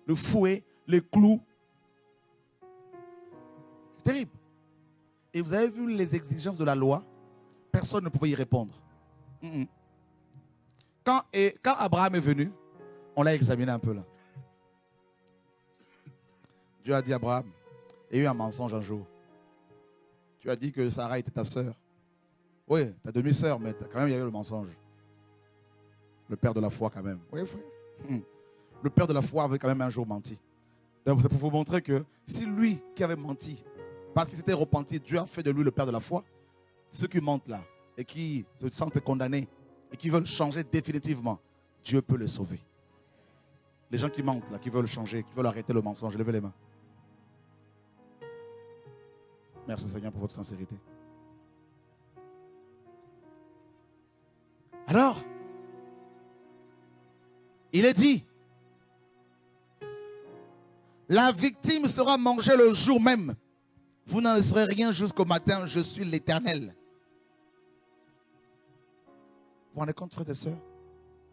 Le fouet, les clous. C'est terrible. Et vous avez vu les exigences de la loi? Personne ne pouvait y répondre. Quand Abraham est venu, on l'a examiné un peu là. Dieu a dit à Abraham, il y a eu un mensonge un jour. Tu as dit que Sarah était ta sœur. Oui, ta demi-sœur, mais quand même il y a eu le mensonge. Le père de la foi quand même. Oui, frère. Le père de la foi avait quand même un jour menti. Donc c'est pour vous montrer que si lui qui avait menti, parce qu'il s'était repenti, Dieu a fait de lui le père de la foi, ceux qui mentent là et qui se sentent condamnés et qui veulent changer définitivement, Dieu peut les sauver. Les gens qui mentent là, qui veulent changer, qui veulent arrêter le mensonge, levez les mains. Merci Seigneur pour votre sincérité. Alors, il est dit, la victime sera mangée le jour même. Vous n'en laisserez rien jusqu'au matin, je suis l'Éternel. Vous vous rendez compte, frères et sœurs?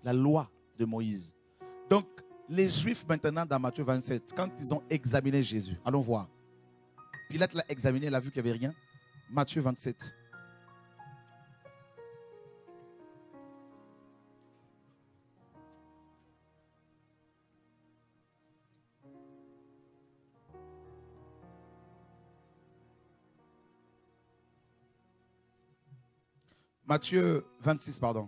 La loi de Moïse. Donc, les Juifs maintenant dans Matthieu 27, quand ils ont examiné Jésus, allons voir. Pilate l'a examiné, il a vu qu'il n'y avait rien. Matthieu 27. Matthieu 26, pardon.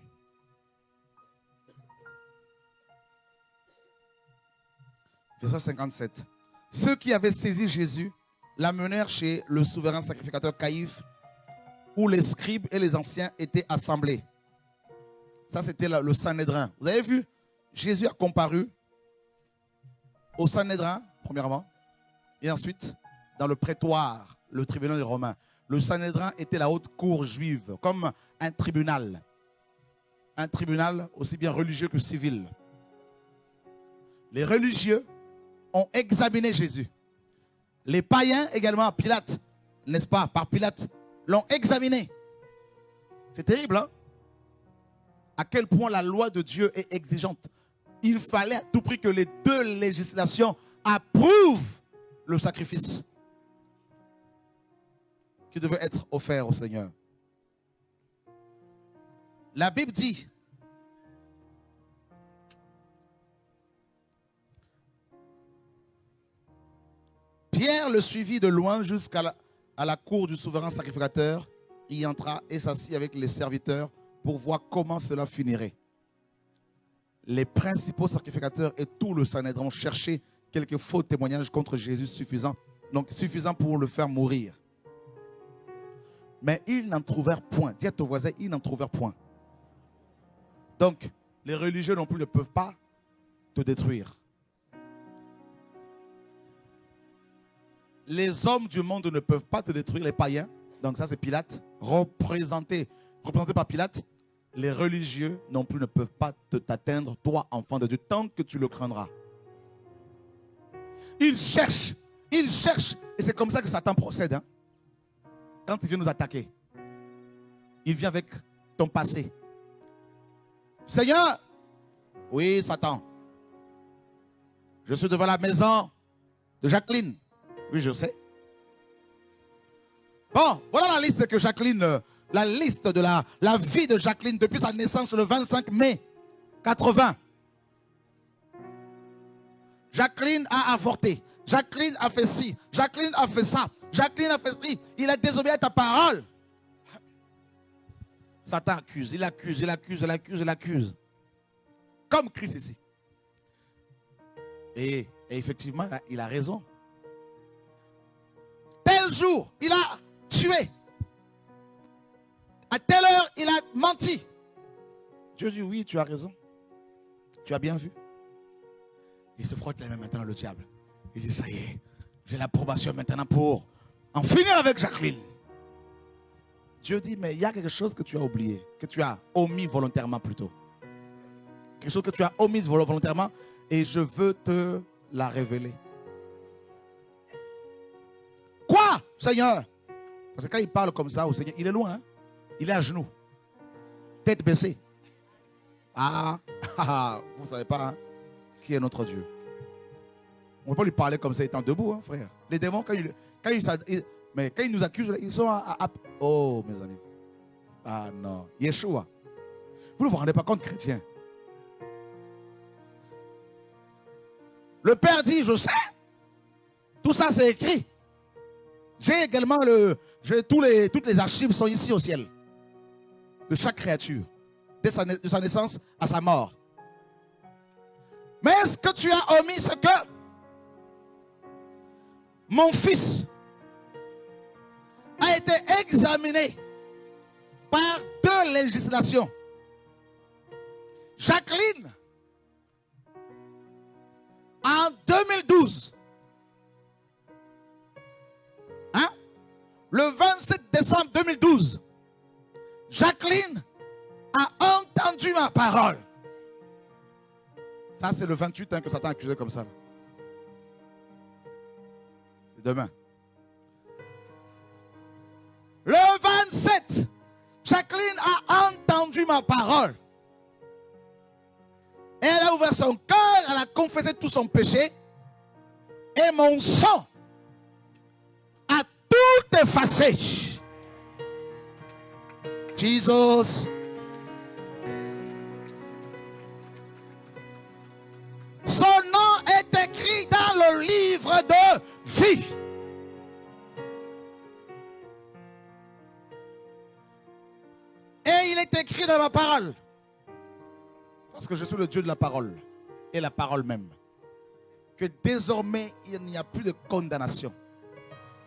Verset 57. Ceux qui avaient saisi Jésus l'amenèrent chez le souverain sacrificateur Caïphe où les scribes et les anciens étaient assemblés. Ça, c'était le Sanhédrin. Vous avez vu, Jésus a comparu au Sanhédrin, premièrement, et ensuite dans le prétoire, le tribunal des Romains. Le Sanhédrin était la haute cour juive, comme un tribunal. Un tribunal aussi bien religieux que civil. Les religieux ont examiné Jésus. Les païens également, Pilate, n'est-ce pas, par Pilate, l'ont examiné. C'est terrible, hein? À quel point la loi de Dieu est exigeante. Il fallait à tout prix que les deux législations approuvent le sacrifice qui devait être offert au Seigneur. La Bible dit, Pierre le suivit de loin jusqu'à la cour du souverain sacrificateur. Il y entra et s'assit avec les serviteurs pour voir comment cela finirait. Les principaux sacrificateurs et tout le Sanhédrin ont cherché quelques faux témoignages contre Jésus suffisants pour le faire mourir. Mais ils n'en trouvèrent point. Dis à ton voisin, ils n'en trouvèrent point. Donc, les religieux non plus ne peuvent pas te détruire. Les hommes du monde ne peuvent pas te détruire, les païens. Donc ça c'est Pilate, représenté par Pilate. Les religieux non plus ne peuvent pas t'atteindre, toi enfant de Dieu, tant que tu le craindras. Ils cherchent, et c'est comme ça que Satan procède. Hein. Quand il vient nous attaquer, il vient avec ton passé. Seigneur, oui Satan, je suis devant la maison de Jacqueline. Oui, je sais. Bon, voilà la liste que Jacqueline, la liste de la vie de Jacqueline depuis sa naissance le 25 mai 80. Jacqueline a avorté. Jacqueline a fait ci. Jacqueline a fait ça. Jacqueline a fait ci. Il a désobéi à ta parole. Satan accuse, il accuse, il accuse, il accuse, il accuse. Comme Christ ici. Et effectivement, il a raison. Tel jour, il a tué. À telle heure, il a menti. Dieu dit, oui, tu as raison. Tu as bien vu. Il se frotte les mains maintenant, le diable. Il dit, ça y est, j'ai l'approbation maintenant pour en finir avec Jacqueline. Dieu dit, mais il y a quelque chose que tu as oublié, que tu as omis volontairement plutôt. Quelque chose que tu as omis volontairement et je veux te la révéler. Quoi, Seigneur? Parce que quand il parle comme ça au Seigneur, il est loin. Hein? Il est à genoux. Tête baissée. Ah, vous ne savez pas hein, qui est notre Dieu. On ne peut pas lui parler comme ça étant debout, hein, frère. Les démons, quand ils nous accusent, ils sont oh, mes amis. Ah non. Yeshua. Vous ne vous rendez pas compte, chrétien. Le Père dit, je sais. Tout ça, c'est écrit. J'ai également toutes les archives sont ici au ciel. De chaque créature. De sa naissance à sa mort. Mais est-ce que tu as omis ce que mon fils a été examiné par deux législations. Jacqueline, en 2012, hein, le 27 décembre 2012, Jacqueline a entendu ma parole. Ça, c'est le 28 que Satan a accusé comme ça. C'est demain. Le 27, Jacqueline a entendu ma parole. Et elle a ouvert son cœur, elle a confessé tout son péché. Et mon sang a tout effacé. Jesus. Son nom est écrit dans le livre de vie. Et il est écrit dans ma parole. Parce que je suis le Dieu de la parole. Et la parole même. Que désormais, il n'y a plus de condamnation.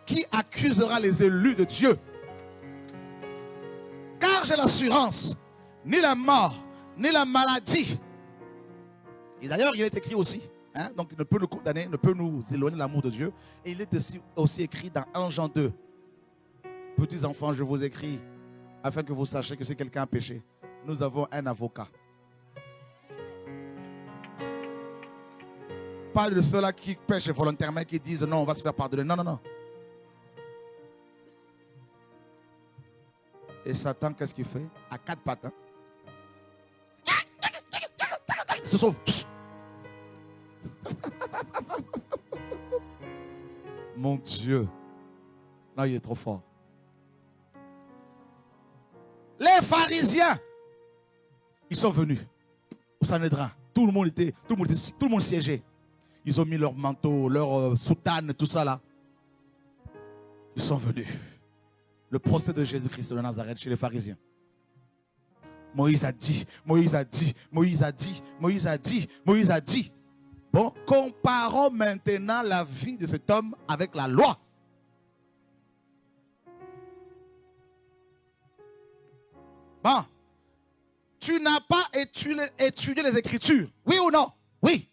Qui accusera les élus de Dieu? car j'ai l'assurance, ni la mort, ni la maladie. Et d'ailleurs, il est écrit aussi, hein, donc il ne peut nous condamner, ne peut nous éloigner de l'amour de Dieu. Et il est aussi écrit dans 1 Jean 2. Petits enfants, je vous écris, afin que vous sachiez que si quelqu'un a péché, nous avons un avocat. Pas de ceux-là qui pêchent volontairement, qui disent non, on va se faire pardonner. Non, non, non. Et Satan, qu'est-ce qu'il fait? À 4 pattes. Hein? Il se sauve. Mon Dieu. Non, il est trop fort. Les pharisiens, ils sont venus au Sanhédrin. Tout le monde siégeait. Ils ont mis leur manteau, leur soutane, tout ça là. Ils sont venus. Le procès de Jésus-Christ de Nazareth chez les pharisiens. Moïse a dit, Moïse a dit, Moïse a dit, Moïse a dit, Moïse a dit. Bon, comparons maintenant la vie de cet homme avec la loi. Bon, tu n'as pas étudié les Écritures, oui ou non? Oui,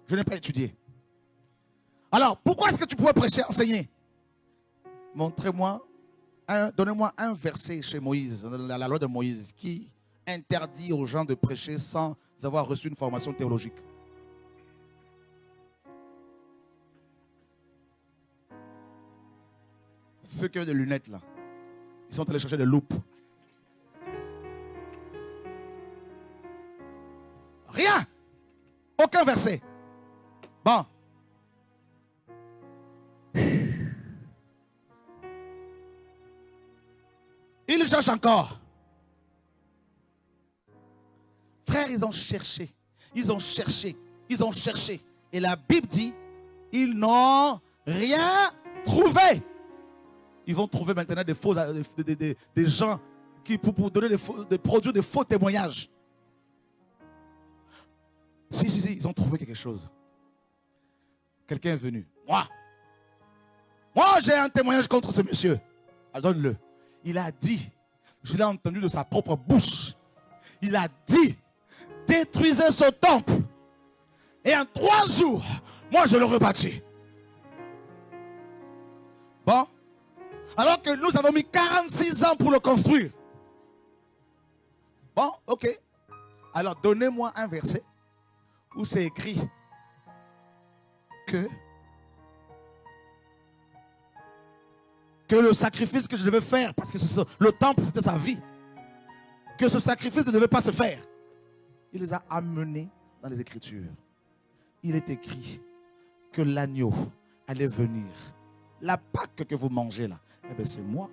je n'ai pas étudié. Alors, pourquoi est-ce que tu pourrais prêcher, enseigner? Montrez-moi, donnez-moi un verset chez Moïse, dans la loi de Moïse, qui interdit aux gens de prêcher sans avoir reçu une formation théologique. Ceux qui ont des lunettes là, ils sont allés chercher des loupes. Rien. Aucun verset. Bon. Ils cherchent encore. Frères, ils ont cherché. Ils ont cherché. Ils ont cherché. Et la Bible dit, ils n'ont rien trouvé. Ils vont trouver maintenant des gens qui pour donner des produits de faux témoignages. Si, ils ont trouvé quelque chose. Quelqu'un est venu. Moi, j'ai un témoignage contre ce monsieur. Alors donne-le. Il a dit, je l'ai entendu de sa propre bouche. Il a dit, détruisez ce temple. Et en 3 jours, moi je le rebâtis. Bon. Alors que nous avons mis 46 ans pour le construire. Bon, ok. Alors donnez-moi un verset où c'est écrit que le sacrifice que je devais faire, parce que le temple c'était sa vie, que ce sacrifice ne devait pas se faire. Il les a amenés dans les Écritures. Il est écrit que l'agneau allait venir. La Pâque que vous mangez là, eh bien c'est moi.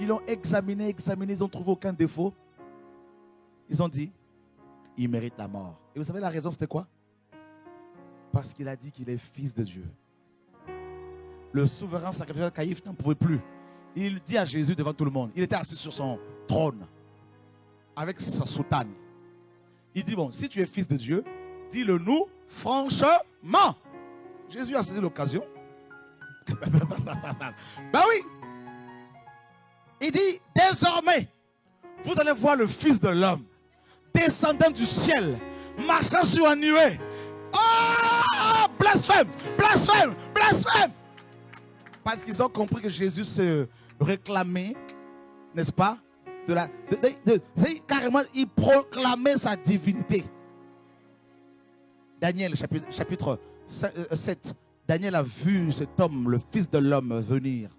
Ils l'ont examiné, ils n'ont trouvé aucun défaut. Ils ont dit, il mérite la mort. Et vous savez la raison c'était quoi? Parce qu'il a dit qu'il est fils de Dieu. Le souverain sacrificateur Caïphe n'en pouvait plus. Il dit à Jésus devant tout le monde. Il était assis sur son trône avec sa soutane. Il dit, bon, si tu es fils de Dieu, dis-le nous franchement. Jésus a saisi l'occasion. Ben oui. Il dit, désormais, vous allez voir le Fils de l'homme descendant du ciel, marchant sur un nuée. Oh, blasphème, blasphème, blasphème. Parce qu'ils ont compris que Jésus se réclamait, n'est-ce pas, carrément, il proclamait sa divinité. Daniel, chapitre 7. Daniel a vu cet homme, le Fils de l'homme, venir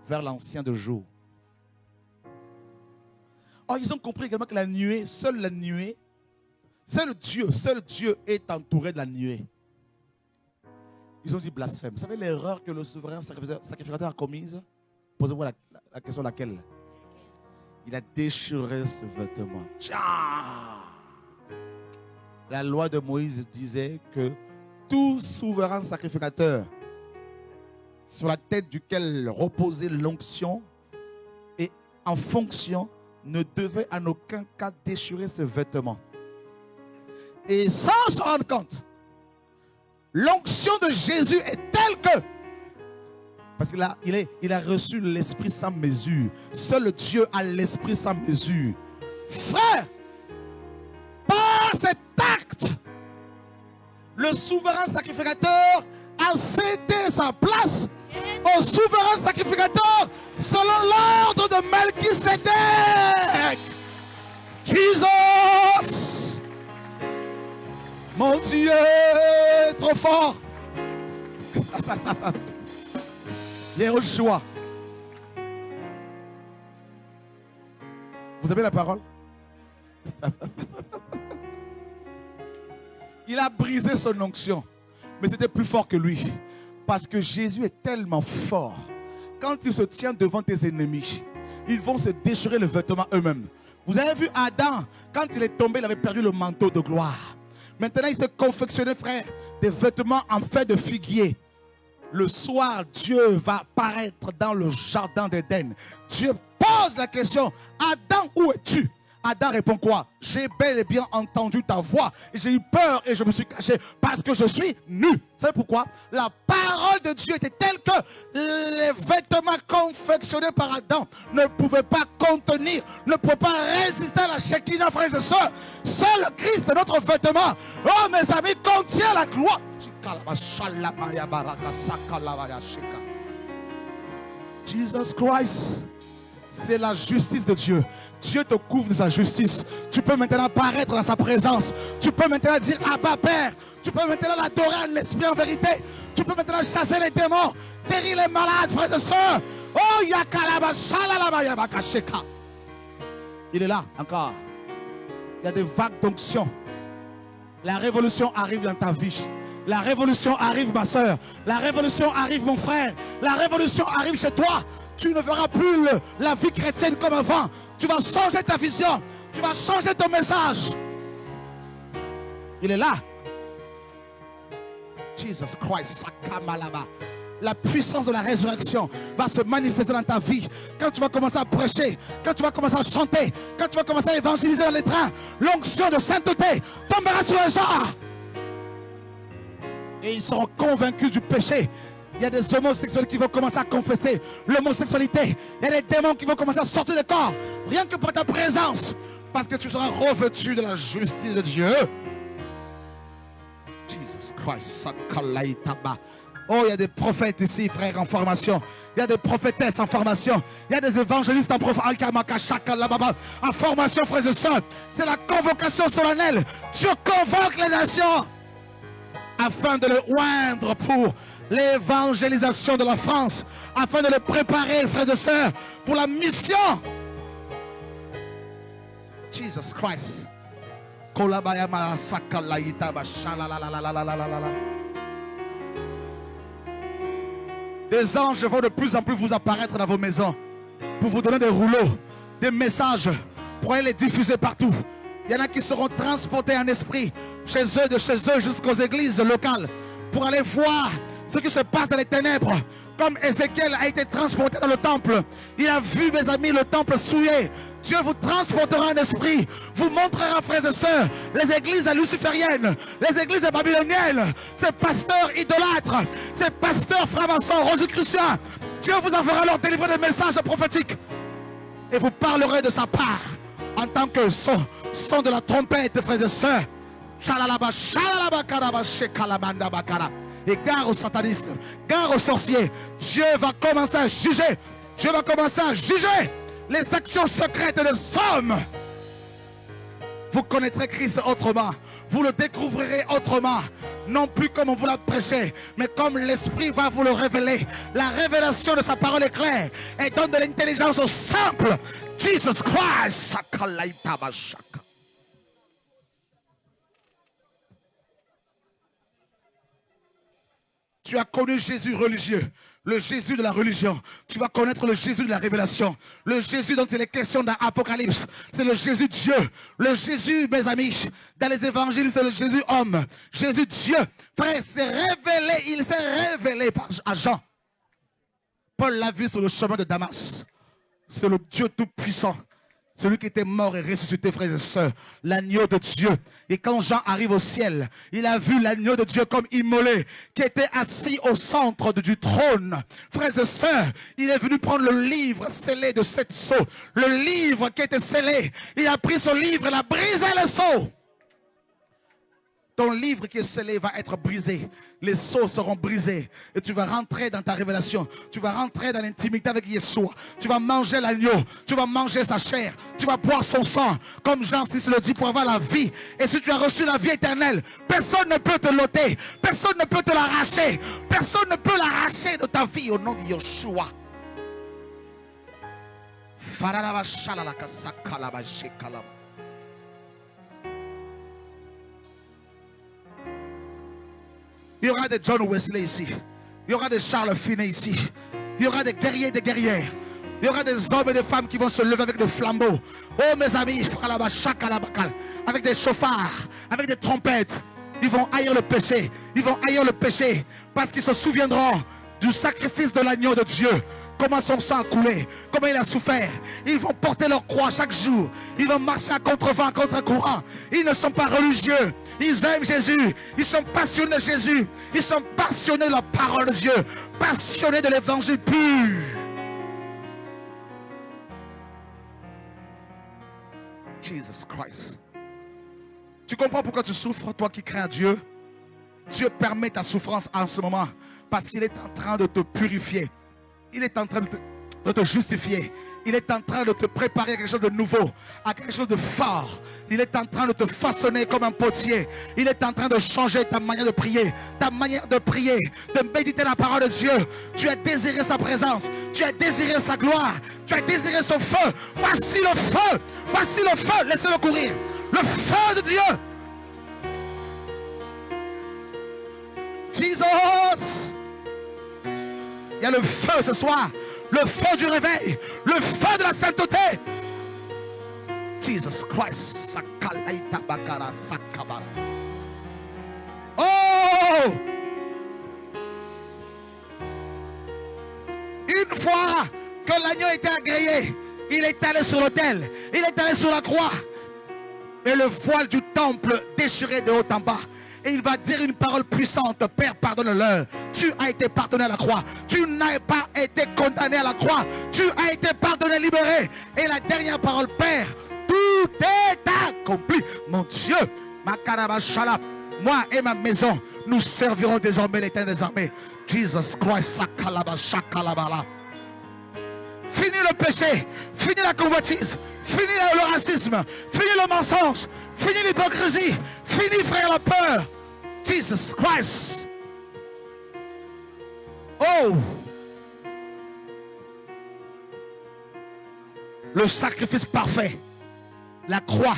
vers l'ancien de jour. Oh, ils ont compris également que la nuée, seul Dieu est entouré de la nuée. Ils ont dit blasphème. Vous savez l'erreur que le souverain sacrificateur a commise? Posez-vous la question laquelle? Il a déchiré ce vêtement. La loi de Moïse disait que tout souverain sacrificateur sur la tête duquel reposait l'onction et en fonction ne devait en aucun cas déchirer ses vêtements. Et sans se rendre compte, l'onction de Jésus est telle que Parce qu'il a reçu l'esprit sans mesure. Seul Dieu a l'esprit sans mesure. Frère, par cet acte, le souverain sacrificateur a cédé sa place au souverain sacrificateur selon l'ordre de Melchisédek. Jesus! Mon Dieu est trop fort. Yehoshua. Vous avez la parole? Il a brisé son onction, mais c'était plus fort que lui. Parce que Jésus est tellement fort. Quand il se tient devant tes ennemis, ils vont se déchirer le vêtement eux-mêmes. Vous avez vu Adam, quand il est tombé, il avait perdu le manteau de gloire. Maintenant, il s'est confectionné, frère, des vêtements en fait de figuier. Le soir, Dieu va paraître dans le jardin d'Éden. Dieu pose la question, Adam, où es-tu? Adam répond quoi? J'ai bel et bien entendu ta voix. J'ai eu peur et je me suis caché parce que je suis nu. Vous savez pourquoi? La parole de Dieu était telle que les vêtements confectionnés par Adam ne pouvaient pas contenir, ne pouvaient pas résister à la Shekinah, frères et sœurs. Seul Christ, notre vêtement, oh mes amis, contient la gloire. Jesus Christ, c'est la justice de Dieu. Dieu te couvre de sa justice. Tu peux maintenant apparaître dans sa présence. Tu peux maintenant dire Abba Père. Tu peux maintenant l'adorer en esprit en vérité. Tu peux maintenant chasser les démons, guérir les malades, frères et sœurs. Oh yakalaba shalalaba yabakasheka. Il est là encore. Il y a des vagues d'onction. La révolution arrive dans ta vie. La révolution arrive, ma soeur. La révolution arrive, mon frère. La révolution arrive chez toi. Tu ne verras plus la vie chrétienne comme avant. Tu vas changer ta vision. Tu vas changer ton message. Il est là. Jesus Christ. La puissance de la résurrection va se manifester dans ta vie. Quand tu vas commencer à prêcher, quand tu vas commencer à chanter, quand tu vas commencer à évangéliser dans les trains, l'onction de sainteté tombera sur les gens. Et ils seront convaincus du péché. Il y a des homosexuels qui vont commencer à confesser l'homosexualité. Il y a des démons qui vont commencer à sortir des corps. Rien que par ta présence. Parce que tu seras revêtu de la justice de Dieu. Jesus Christ. Oh, il y a des prophètes ici, frères, en formation. Il y a des prophétesses en formation. Il y a des évangélistes en formation, frères et sœurs. C'est la convocation solennelle. Dieu convoque les nations afin de le oindre pour l'évangélisation de la France, afin de le préparer, frères et sœurs, pour la mission. Jesus Christ. Des anges vont de plus en plus vous apparaître dans vos maisons pour vous donner des rouleaux, des messages, pour aller les diffuser partout. Il y en a qui seront transportés en esprit chez eux, de chez eux jusqu'aux églises locales pour aller voir ce qui se passe dans les ténèbres. Comme Ézéchiel a été transporté dans le temple. Il a vu, mes amis, le temple souillé. Dieu vous transportera en esprit. Vous montrera, frères et sœurs, les églises lucifériennes, les églises babyloniennes, ces pasteurs idolâtres, ces pasteurs francs-maçons, rosicruciens. Dieu vous enverra leur délivrer des messages prophétiques. Et vous parlerez de sa part en tant que son de la trompette, frères et sœurs. Et gare aux satanistes, gare aux sorciers. Dieu va commencer à juger. Dieu va commencer à juger les actions secrètes des hommes. Vous connaîtrez Christ autrement. Vous le découvrirez autrement. Non plus comme on vous l'a prêché, mais comme l'Esprit va vous le révéler. La révélation de sa parole est claire et donne de l'intelligence au simple. Jesus Christ. Tu as connu Jésus religieux, le Jésus de la religion. Tu vas connaître le Jésus de la révélation. Le Jésus dont il est question dans l'Apocalypse. C'est le Jésus Dieu. Le Jésus, mes amis, dans les évangiles, c'est le Jésus homme. Jésus Dieu. Frère, c'est révélé, il s'est révélé à Jean. Paul l'a vu sur le chemin de Damas. C'est le Dieu tout-puissant Celui qui était mort et ressuscité, frères et sœurs, l'agneau de Dieu. Et quand Jean arrive au ciel, il a vu l'agneau de Dieu comme immolé, qui était assis au centre du trône. Frères et sœurs, il est venu prendre le livre scellé de 7 sceaux. Le livre qui était scellé, il a pris ce livre, il a brisé le sceau. Ton livre qui est scellé va être brisé. Les sceaux seront brisés. Et tu vas rentrer dans ta révélation. Tu vas rentrer dans l'intimité avec Yeshua. Tu vas manger l'agneau. Tu vas manger sa chair. Tu vas boire son sang. Comme Jean 6 le dit, pour avoir la vie. Et si tu as reçu la vie éternelle, personne ne peut te l'ôter. Personne ne peut te l'arracher. Personne ne peut l'arracher de ta vie au nom de Yeshua. Il y aura des John Wesley ici. Il y aura des Charles Finet ici. Il y aura des guerriers et des guerrières. Il y aura des hommes et des femmes qui vont se lever avec des flambeaux. Oh mes amis, avec des chauffards, avec des trompettes. Ils vont haïr le péché. Ils vont haïr le péché parce qu'ils se souviendront du sacrifice de l'agneau de Dieu. Comment son sang a coulé, comment il a souffert. Ils vont porter leur croix chaque jour. Ils vont marcher à contre-vent, contre-courant. Ils ne sont pas religieux. Ils aiment Jésus. Ils sont passionnés de Jésus. Ils sont passionnés de la parole de Dieu. Passionnés de l'évangile pur. Jesus Christ. Tu comprends pourquoi tu souffres, toi qui crains Dieu? Dieu permet ta souffrance en ce moment parce qu'il est en train de te purifier. Il est en train de te justifier. Il est en train de te préparer à quelque chose de nouveau, à quelque chose de fort. Il est en train de te façonner comme un potier. Il est en train de changer ta manière de prier, de méditer la parole de Dieu. Tu as désiré sa présence, tu as désiré sa gloire, tu as désiré son feu. Voici le feu, voici le feu. Laissez-le courir. Le feu de Dieu. Jesus. Il y a le feu ce soir. Le feu du réveil. Le feu de la sainteté. Jesus Christ. Oh! Une fois que l'agneau était agréé, il est allé sur l'autel. Il est allé sur la croix. Et le voile du temple déchiré de haut en bas. Et il va dire une parole puissante. Père, pardonne-leur. Tu as été pardonné à la croix. Tu n'as pas été condamné à la croix. Tu as été pardonné, libéré. Et la dernière parole, Père, tout est accompli. Mon Dieu, ma karabashala, moi et ma maison, nous servirons désormais l'Éternel des armées. Jesus Christ, sakalabashakalabala. Fini le péché, fini la convoitise, fini le racisme, fini le mensonge, fini l'hypocrisie, fini, frère, la peur. Jesus Christ. Oh! Le sacrifice parfait, la croix.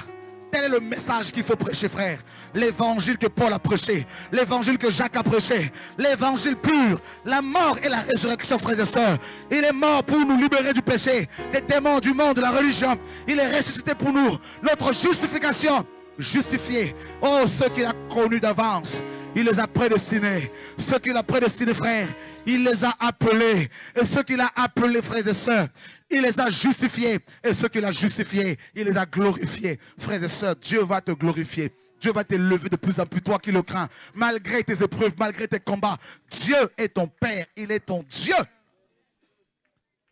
Tel est le message qu'il faut prêcher, frère. L'évangile que Paul a prêché, l'évangile que Jacques a prêché, l'évangile pur, la mort et la résurrection, frères et sœurs. Il est mort pour nous libérer du péché, des démons, du monde, de la religion. Il est ressuscité pour nous, notre justification. Justifié. Oh, ceux qu'il a connus d'avance, il les a prédestinés. Ceux qu'il a prédestinés, frères, il les a appelés. Et ceux qu'il a appelés, frères et sœurs, il les a justifiés. Et ceux qu'il a justifiés, il les a glorifiés. Frères et sœurs, Dieu va te glorifier. Dieu va t'élever de plus en plus, toi qui le crains. Malgré tes épreuves, malgré tes combats, Dieu est ton Père. Il est ton Dieu.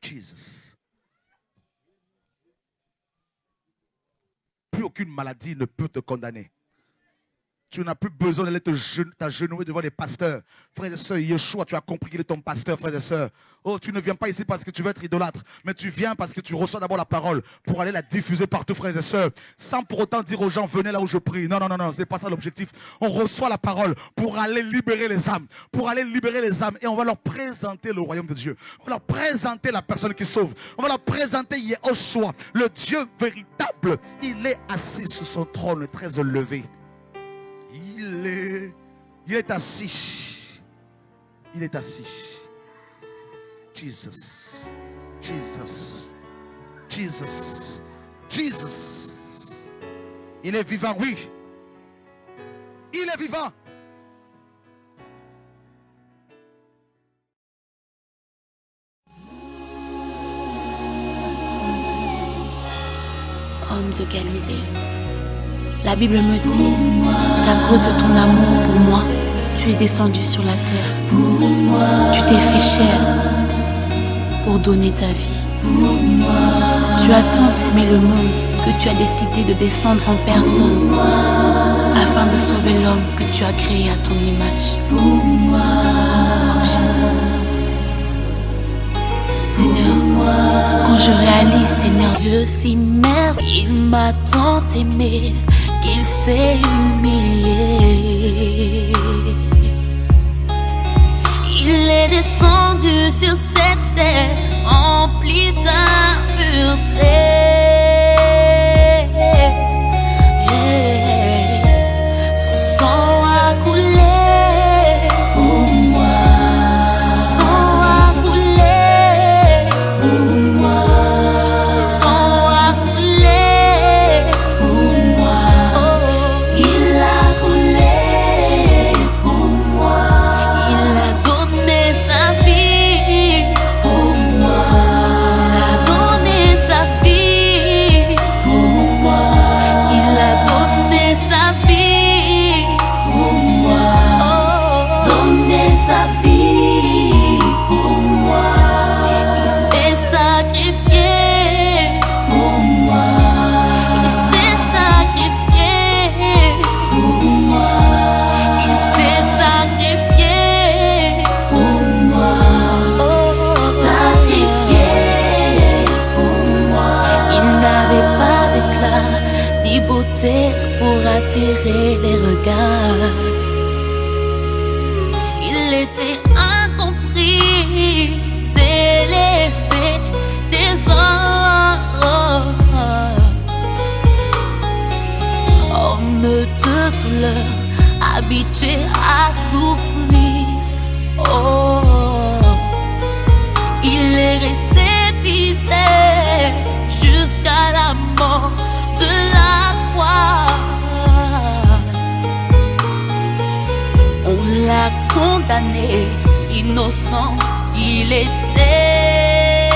Jesus. Plus aucune maladie ne peut te condamner. Tu n'as plus besoin d'aller t'agenouiller devant les pasteurs. Frères et sœurs, Yeshua, tu as compris qu'il est ton pasteur, frères et sœurs. Oh, tu ne viens pas ici parce que tu veux être idolâtre, mais tu viens parce que tu reçois d'abord la parole pour aller la diffuser partout, frères et sœurs. Sans pour autant dire aux gens, venez là où je prie. Non, non, non, non, c'est pas ça l'objectif. On reçoit la parole pour aller libérer les âmes. Pour aller libérer les âmes. Et on va leur présenter le royaume de Dieu. On va leur présenter la personne qui sauve. On va leur présenter Yeshua, le Dieu véritable. Il est assis sur son trône très élevé. Il est assis. Il est assis. Jesus. Jesus. Jesus. Jesus. Il est vivant, oui. Il est vivant. de Galilée. La Bible me dit qu'à cause de ton amour pour moi, tu es descendu sur la terre. Tu t'es fait chair pour donner ta vie. Tu as tant aimé le monde que tu as décidé de descendre en personne afin de sauver l'homme que tu as créé à ton image. Oh Jésus. Seigneur, quand je réalise, Seigneur, Dieu si merveilleux, il m'a tant aimé qu'il s'est humilié. Il est descendu sur cette terre emplie d'impureté. Son sang a coulé pour moi. Son sang a coulé pour moi. Son sang a coulé pour moi. Oh, il a coulé pour moi. Il a donné sa vie pour moi. Il a donné sa vie pour moi. Il a donné sa vie pour moi. Oh, donné sa vie pour moi. Il s'est sacrifié pour moi. Il s'est sacrifié pour moi. Il s'est sacrifié pour moi. Oh, sacrifié pour moi. Il n'avait pas d'éclat ni beauté pour attirer les regards. Il était incompris, délaissé des hommes. Homme de douleur, habitué à souffrir. Oh, il est resté fidèle jusqu'à la mort de la croix. On l'a condamné, innocent il était.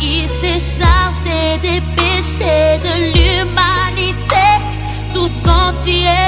Il s'est chargé des péchés de l'humanité tout entière.